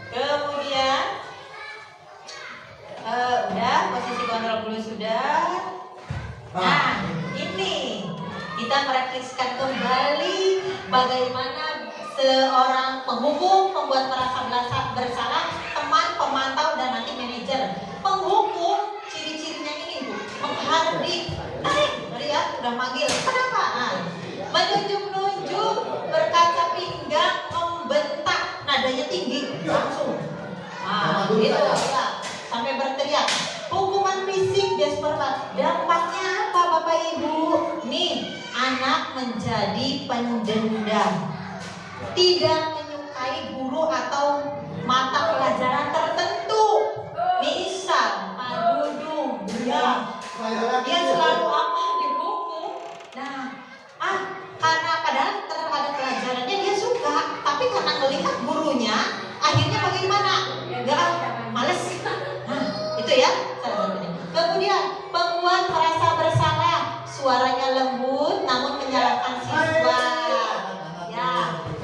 Kemudian udah posisi kontrol dulu sudah. Nah ini kita merefleksikan kembali bagaimana seorang penghukum membuat merasa bersalah teman, pemantau dan nanti manajer. Penghukum ciri-cirinya ini Bu, menghardik, lihat udah manggil. Kenapa? Nah, menunjuk-nunjuk, berkaca pinggang, membentak, nadanya tinggi langsung. Nah, gitu ya. Sampai berteriak. Hukuman fisik desperate. Dampaknya apa Bapak Ibu? Nih, anak menjadi pendendam. Tidak menyukai guru atau mata pelajaran tertentu. Misal, Pak Dudung, dia selalu apa di buku. Nah, karena padahal terhadap pelajarannya dia suka, tapi karena melihat gurunya, akhirnya bagaimana? Enggak, males. Nah, itu ya salah satunya. Kemudian membuat merasa bersalah, suaranya lembut namun menyalahkan siswa. Ya,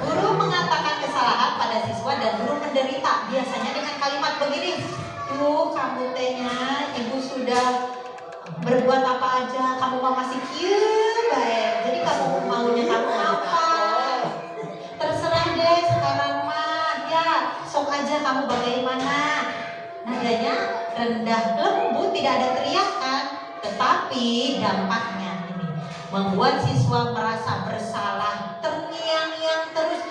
guru mengatakan kesalahan pada siswa dan guru menderita biasanya dengan kalimat begini. Tuh kamu tehnya, ibu sudah berbuat apa aja, kamu mah masih kieu baik. Jadi kamu maunya kamu apa? Terserah deh sekarang mah, ya sok aja kamu bagaimana. Nadanya rendah lembut, tidak ada teriakan, tetapi dampaknya ini membuat siswa merasa bersalah, terngiang-ngiang terus,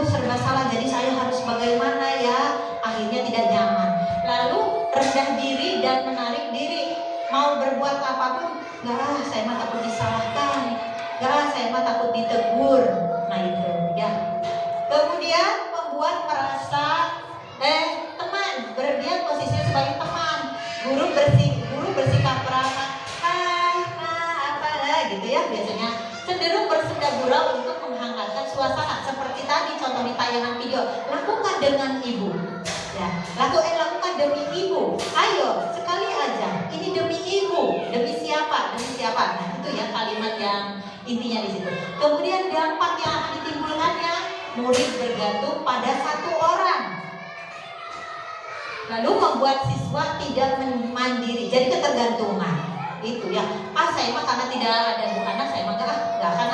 serba salah jadi saya harus bagaimana ya, akhirnya tidak nyaman. Lalu rendah diri dan menarik diri, mau berbuat apapun, enggak, saya mah takut disalahkan, enggak, saya mah takut ditegur. Nah itu ya. Kemudian membuat merasa teman, dia posisinya sebagai teman. Guru bersikap ramah, hai apa gitu ya, biasanya cenderung bersenda gurau untuk menghangatkan suasana. Seperti tadi contoh di tayangan video, lakukan dengan ibu. Ya, lakukan demi ibu. Ayo, sekali aja. Ini demi ibu, demi siapa? Demi siapa? Nah, itu ya kalimat yang intinya di situ. Kemudian dampak yang akan ditimbulkannya, murid bergantung pada satu orang. Lalu membuat siswa tidak mandiri, jadi ketergantungan. Itu ya. Saya mah karena tidak ada bu anak, saya mah enggak akan.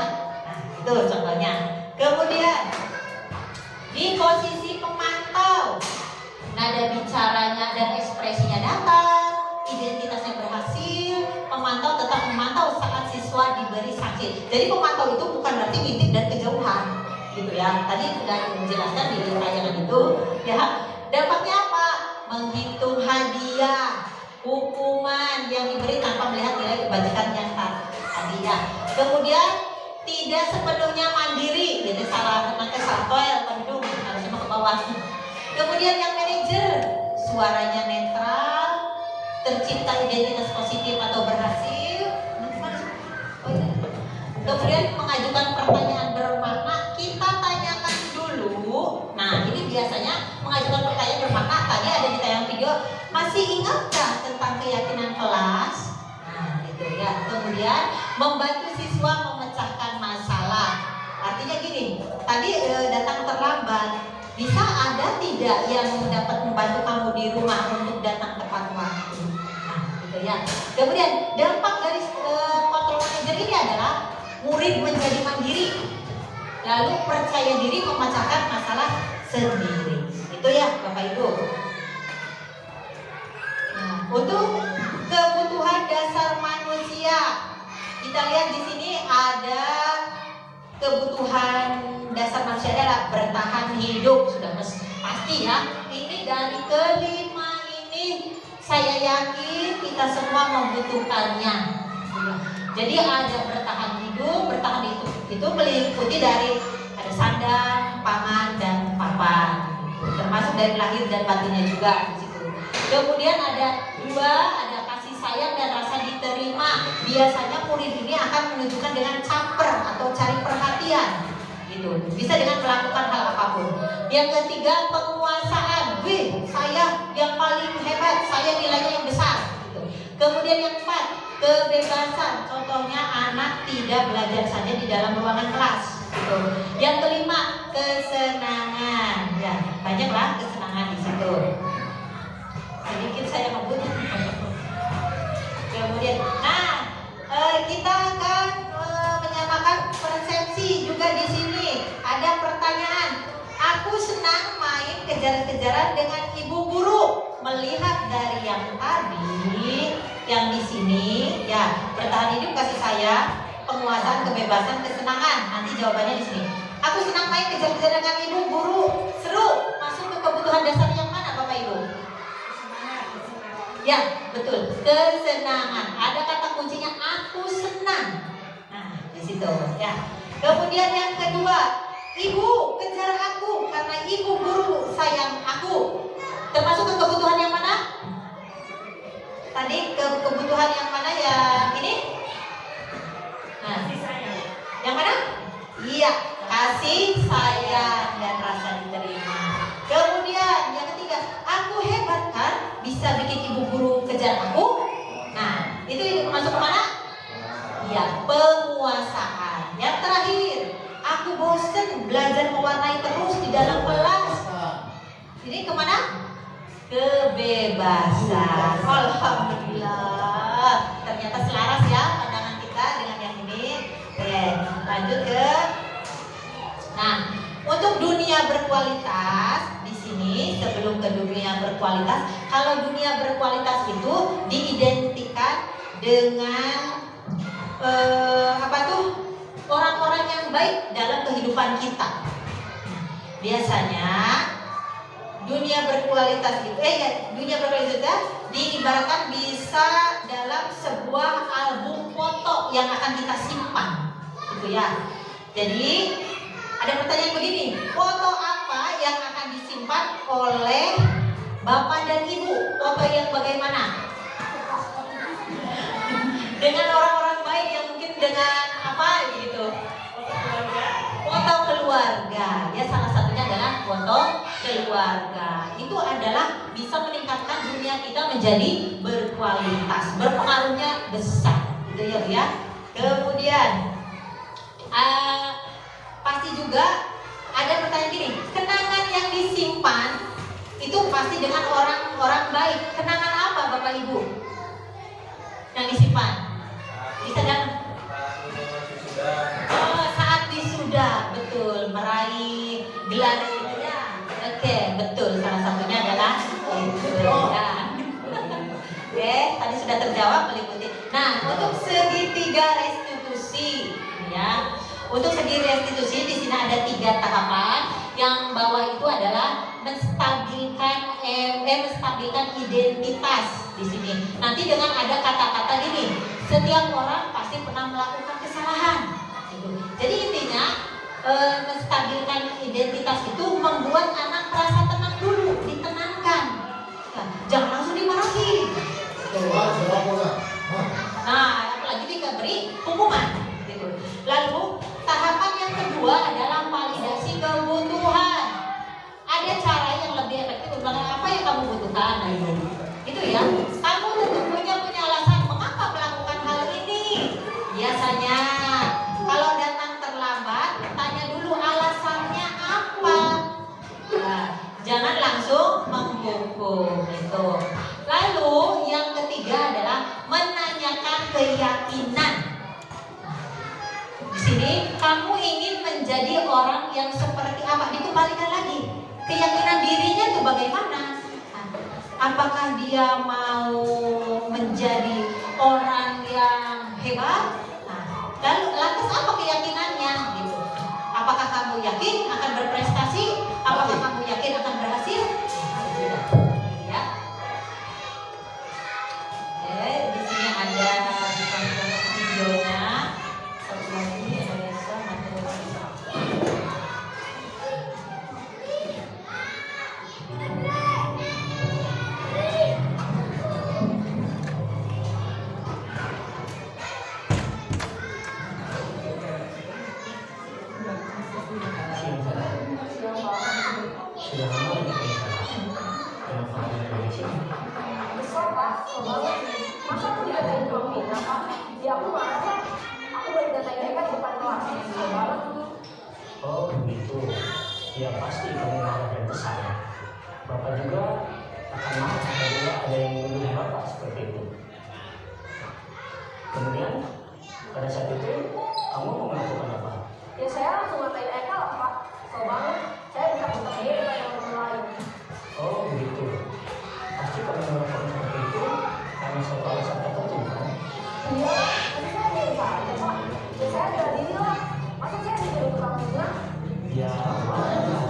Nah, itu contohnya. Kemudian di posisi pemantau, nada bicaranya dan ekspresinya datar, identitasnya berhasil, pemantau tetap memantau saat siswa diberi sanksi. Jadi pemantau itu bukan berarti ngintip dan kejauhan, gitu ya. Tadi sudah dijelaskan di tayangan itu, ya. Dampaknya apa? Menghitung hadiah, hukuman yang diberi tanpa melihat nilai kebajikan yang hadiah. Kemudian tidak sepenuhnya mandiri, jadi salah toel pendung harusnya ke bawah. Kemudian yang manajer, suaranya netral, tercipta identitas positif atau berhasil. Kemudian mengajukan pertanyaan bermakna, kita tanyakan dulu. Nah ini biasanya mengajukan pertanyaan bermakna. Tadi ada di tayang video, masih ingatkah tentang keyakinan kelas? Nah itu ya. Kemudian membantu siswa memecahkan masalah. Artinya gini, tadi datang terlambat, bisa ada tidak yang dapat membantu kamu di rumah untuk datang tepat waktu? Nah gitu ya. Kemudian dampak dari kontrol manajer ini adalah murid menjadi mandiri, lalu percaya diri memecahkan masalah sendiri. Itu ya Bapak Ibu. Nah, untuk kebutuhan dasar manusia, kita lihat di sini ada kebutuhan dasar manusia adalah bertahan hidup, sudah pasti ya. Ini dari kelima ini saya yakin kita semua membutuhkannya. Jadi ada bertahan hidup, bertahan itu meliputi dari ada sandang, paman dan papan, termasuk dari lahir dan batinnya juga di situ. Kemudian ada dua, ada kasih sayang dan rasa diterima. Biasanya murid ini akan menunjukkan dengan caper atau cari perhatian, gitu. Bisa dengan melakukan hal apapun. Yang ketiga, penguasaan. Wih, saya yang paling hebat, saya nilainya yang besar. Gitu. Kemudian yang keempat, kebebasan. Contohnya anak tidak belajar saja di dalam ruangan kelas. Gitu. Yang kelima, kesenangan. Ya, banyaklah kesenangan di situ. Sedikit saya ngebut. Kemudian, kita akan menyamakan persepsi juga di sini. Ada pertanyaan. Aku senang main kejar-kejaran dengan ibu guru. Melihat dari yang tadi, yang di sini, ya bertahan hidup, kasih sayang, penguasaan, kebebasan, kesenangan. Nanti jawabannya di sini. Aku senang main kejar-kejaran dengan ibu guru. Seru. Masuk ke kebutuhan dasar yang mana, Bapak Ibu? Ya, betul. Kesenangan. Ada kata kuncinya aku senang. Nah, di situ ya. Kemudian yang kedua, ibu kejar aku karena ibu guru sayang aku. Termasuk ke kebutuhan yang mana? Tadi kebutuhan yang mana ya ini? Nah, yang mana? Iya, kasih sayang dan rasa diterima. Kemudian yang ketiga, aku hebat kan, bisa bikin ibu guru kejar aku. Nah, itu masuk ke mana? Ya, penguasaan. Yang terakhir, aku bosen belajar mewarnai terus di dalam kelas. Ini kemana? Kebebasan. Alhamdulillah. Ternyata selaras ya pandangan kita dengan yang ini. Oke, lanjut ke. Nah, untuk dunia berkualitas di sini sebelum ke dunia berkualitas, kalau dunia berkualitas itu diidentikan dengan orang-orang yang baik dalam kehidupan kita. Biasanya dunia berkualitas itu diibaratkan bisa dalam sebuah album foto yang akan kita simpan, gitu ya. Jadi ada pertanyaan begini, foto apa yang akan disimpan oleh Bapak dan Ibu? Foto yang bagaimana? Dengan orang-orang baik yang mungkin dengan apa gitu? Foto keluarga. Ya, salah satunya adalah foto keluarga. Itu adalah bisa meningkatkan dunia kita menjadi berkualitas, berpengaruhnya besar, gitu ya, Bu ya. Kemudian pasti juga ada pertanyaan gini, kenangan yang disimpan itu pasti dengan orang-orang baik. Kenangan apa Bapak Ibu yang disimpan? Bisa dan saat wisuda, betul, meraih gelar itu ya. Oke, betul, salah satunya adalah itu ya. Oke, tadi sudah terjawab meliputi. Nah, untuk segitiga restitusi ya. Untuk segi restitusi di sini ada 3 tahapan. Yang bawah itu adalah menstabilkan identitas di sini. Nanti dengan ada kata-kata gini, setiap orang pasti pernah melakukan kesalahan. Gitu. Jadi intinya menstabilkan identitas itu membuat anak merasa tenang dulu, ditenangkan. Nah, jangan langsung dimarahi. Nah, apalagi diberi hukuman. Gitu. Lalu tahapan yang kedua adalah validasi kebutuhan. Ada cara yang lebih efektif untuk apa yang kamu butuhkan. Nah, itu ya. Kamu tentu punya alasan mengapa melakukan hal ini. Biasanya kalau datang terlambat, tanya dulu alasannya apa. Nah, jangan langsung menghukum itu. Lalu yang ketiga adalah menanyakan keyakinan. Di sini kamu ingin menjadi orang yang seperti apa? Dikembalikan lagi. Keyakinan dirinya itu bagaimana? Apakah dia mau menjadi orang yang hebat? Nah, lalu lantas apa keyakinannya? Gitu. Apakah kamu yakin akan berprestasi? Apakah kamu yakin akan berhasil? Tidak. Ya. Oke, di sini ada pasti kamu marah dan kesal. Bapak juga akan marah apabila ada yang menuduh Bapak seperti itu. Kemudian pada saat itu kamu mau melakukan apa? Ya saya langsung ngatain Eka lah Pak. So banget, saya bisa bentak dia depan teman-teman lain. Oh begitu. Pasti kamu melakukan seperti itu karena suatu alasan tertentu kan? Iya, tapi saya biasa aja Pak. Ya saya bela diri lah. Masa saya disuruh tukang bunga? Ya mana?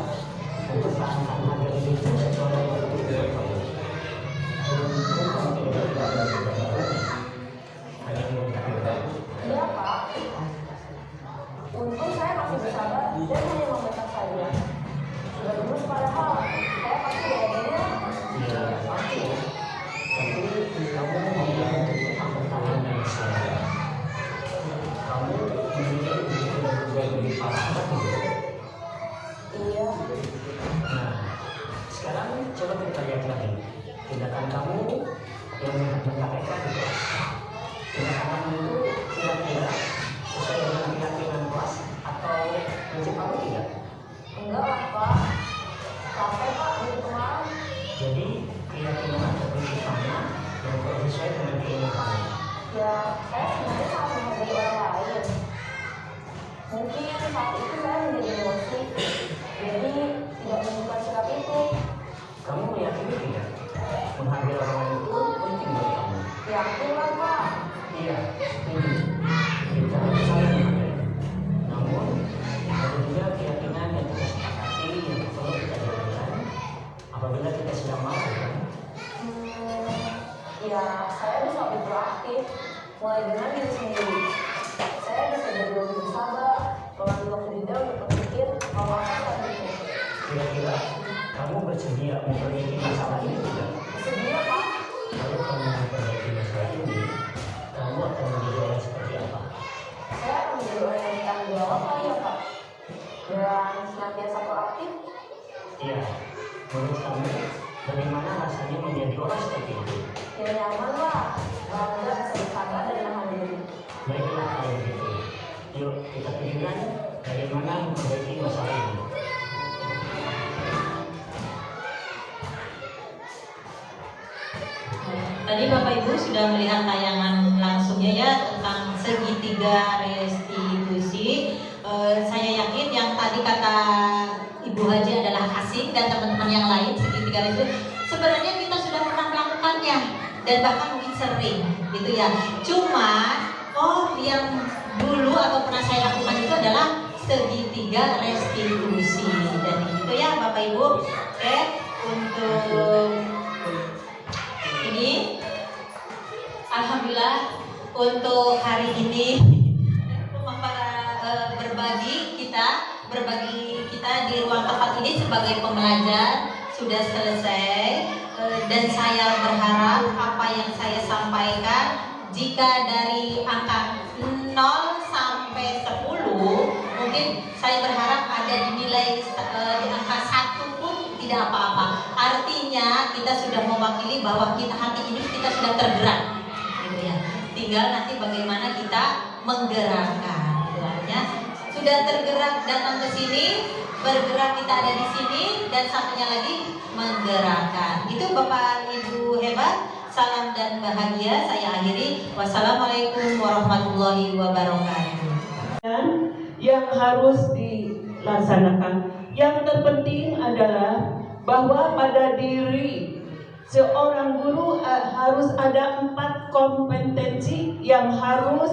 Untuk perasaan harga diri itu sesuatu yang betul Bapak. Beruntung kamu tidak berada di dalam hanya mengingat. Iya Pak. Untung saya masih bersabar dan hanya membentak saja. Sudah terus padahal saya pasti reaksinya. Ya pasti. Tapi kamu memilih untuk tetap bertahan dan bersabar. Kamu memilih untuk berbuat lebih parah lagi. Iya. Nah, sekarang coba kita lihat lagi tindakan kamu yang menentang Eka di kelas. Tindakan kamu itu kira-kira sesuai dengan keyakinan kelas atau prinsip kamu tidak? Enggak lah Pak. Capek Pak dari kemarin. Jadi keyakinan atau prinsip kamu yang tidak sesuai dengan keinginan kamu. Ya saya sebenarnya sangat menghargai orang lain. Mungkin saat itu saya menjadi emosi. Jadi tidak menunjukkan sikap itu. Kamu meyakini tidak? Menghargai orang lain itu penting bagi kamu. Yakin lah Pak. Iya, setuju. Kita harus saling menghargai. Namun, ada juga keyakinan yang kita sepakati yang perlu kita jalankan apabila kita sedang marah kan? Ya saya bisa lebih proaktif. Mulai dengan diri sendiri. Saya bisa jadi lebih bersabar. Mengambil waktu jeda untuk berpikir bahwa saya itu. Kira-kira kamu bersedia memperbaiki masalah ini tidak? Bersedia Pak. Kalau kamu memperbaiki masalah ini, kamu akan menjadi orang seperti apa? Saya akan menjadi orang yang bertanggung jawab kali ya Pak. Dan senantiasa proaktif. Iya, menurut kamu bagaimana rasanya menjadi orang seperti itu? Ya nyaman lah. Bangga bisa bersabar dan menahan diri. Baiklah kalau begitu. Yuk kita tunjukkan bagaimana memperbaiki masalah ini. Tadi Bapak Ibu sudah melihat tayangan langsungnya ya tentang segitiga restitusi. Saya yakin yang tadi kata Ibu Haji adalah asing dan teman-teman yang lain segitiga restitusi. Sebenarnya kita sudah pernah melakukannya dan bahkan mungkin sering, gitu ya. Cuma yang dulu atau pernah saya lakukan itu adalah segitiga restitusi dan gitu ya Bapak Ibu. Oke, untuk ini alhamdulillah untuk hari ini berbagi kita di ruang tempat ini sebagai pembelajar sudah selesai dan saya berharap apa yang saya sampaikan jika dari angka 0 sampai 10 mungkin saya berharap ada di nilai di angka 1 pun tidak apa-apa. Artinya kita sudah mewakili bahwa kita hati ini kita sudah tergerak, gitu ya. Tinggal nanti bagaimana kita menggerakkan. Gitu. Artinya sudah tergerak datang ke sini, bergerak kita ada di sini dan satunya lagi menggerakkan. Itu Bapak Ibu hebat. Salam dan bahagia saya akhiri. Wassalamualaikum warahmatullahi wabarakatuh. Yang harus dilaksanakan. Yang terpenting adalah bahwa pada diri seorang guru harus ada 4 kompetensi yang harus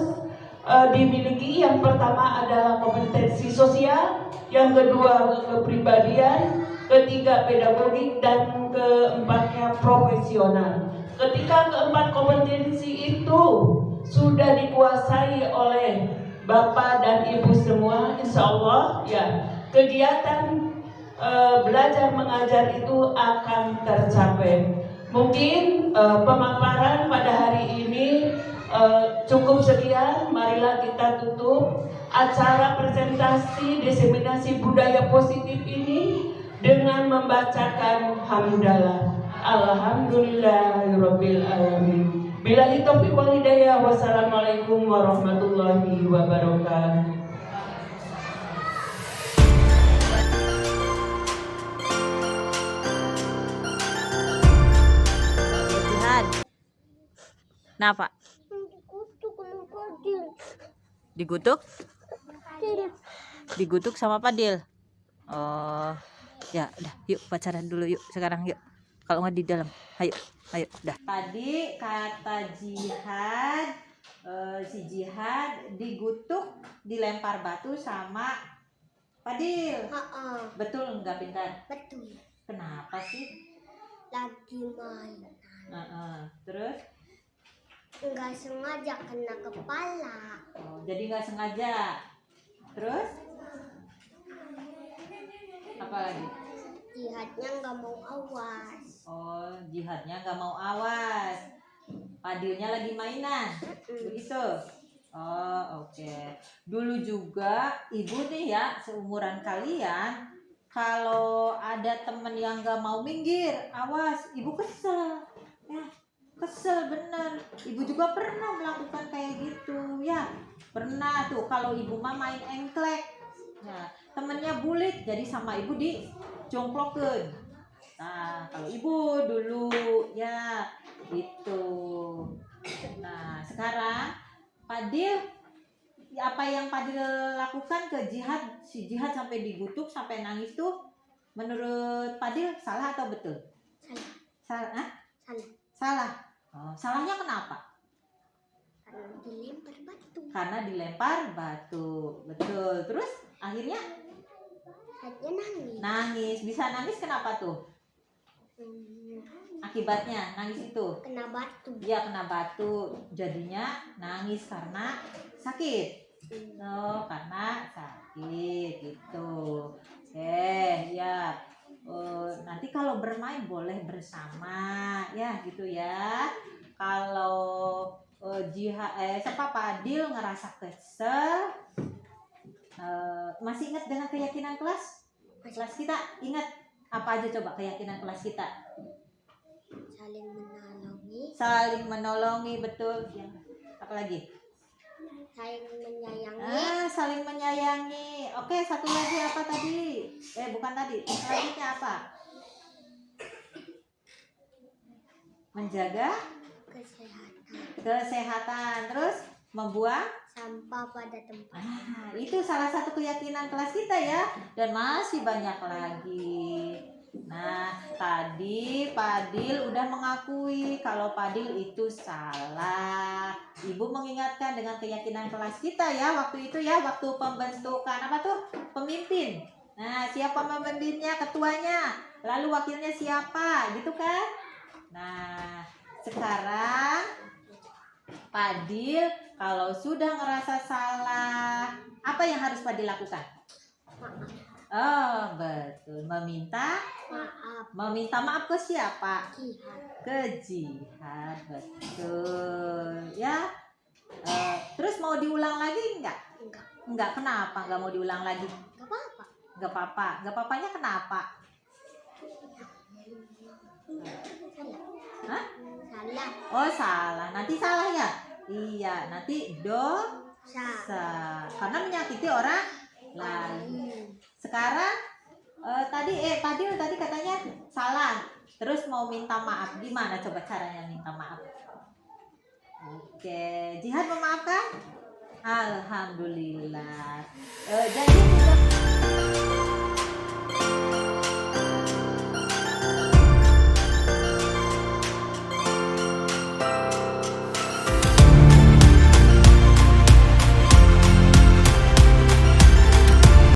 dimiliki. Yang pertama adalah kompetensi sosial, yang kedua kepribadian, ketiga pedagogik, dan keempatnya profesional. Ketika keempat kompetensi itu sudah dikuasai oleh Bapak dan Ibu semua, insya Allah ya kegiatan belajar mengajar itu akan tercapai. Mungkin pemaparan pada hari ini cukup sekian. Marilah kita tutup acara presentasi diseminasi budaya positif ini dengan membacakan hamdalah. Alhamdulillahirabbil alamin. Billahi taufiq wal hidayah. Wassalamualaikum warahmatullahi wabarakatuh. Kenapa? Digutuk? Digutuk sama Padil. Oh, ya udah, yuk pacaran dulu yuk sekarang yuk. Kalau nggak di dalam, ayo, udah. Tadi kata Jihad, si Jihad digutuk, dilempar batu sama Padil. Betul nggak Pintar? Betul. Kenapa sih? Lagi main. Terus? Nggak sengaja kena kepala. Oh, jadi nggak sengaja. Terus? Apa lagi? Jihadnya nggak mau awas. Oh, Jihadnya nggak mau awas. Padilnya lagi mainan. Begitu? Oh, oke. Dulu juga ibu nih ya, seumuran kalian, kalau ada temen yang nggak mau minggir, awas, ibu kesel. Ya, kesel bener. Ibu juga pernah melakukan kayak gitu. Ya, pernah tuh kalau ibu mah main engklek. Nah, temennya bulik, jadi sama ibu dijongklokin. Nah, kalau ibu dulu ya gitu. Nah, sekarang Padil, apa yang Padil lakukan ke Jihad, si Jihad sampai digutuk, sampai nangis tuh, menurut Padil salah atau betul? Salah. Salah. Oh, salahnya kenapa? Karena dilempar batu. Karena dilempar batu. Betul. Terus akhirnya Nangis. nangis. Bisa nangis kenapa tuh? Akibatnya nangis itu Kena batu. dia kena batu, jadinya nangis karena sakit. Oh, karena sakit gitu. Ya. Nanti kalau bermain boleh bersama ya gitu ya. Kalau siapa Padil ngerasa kesel, masih ingat dengan keyakinan kelas kita? Ingat apa aja coba keyakinan kelas kita? Saling menolongi, betul. Yang apa lagi? Saling menyayangi. Saling menyayangi. Oke, satu lagi apa tadi? Bukan tadi. Selanjutnya apa? Menjaga kesehatan. Terus membuang sampah pada tempat. Itu salah satu keyakinan kelas kita ya. Dan masih banyak lagi. Nah, tadi Padil udah mengakui kalau Padil itu salah. Ibu mengingatkan dengan keyakinan kelas kita ya, waktu itu ya, waktu pembentukan apa tuh? Pemimpin. Nah, siapa pemimpinnya? Ketuanya. Lalu wakilnya siapa? Gitu kan? Nah, sekarang Padil kalau sudah ngerasa salah, apa yang harus Padil lakukan? Oh, betul. Meminta maaf ke siapa? Ke Jihad, betul. Ya. Terus mau diulang lagi enggak? Enggak. Kenapa enggak mau diulang lagi? Enggak apa-apa. Enggak apa-apanya kenapa? Hah? Salah. Oh, salah. Nanti salah ya? Iya, nanti dosa. Karena menyakiti orang lain. Sekarang Padil tadi katanya salah, terus mau minta maaf. Gimana coba caranya minta maaf? Oke, Jihad memaafkan? Alhamdulillah. Jadi sudah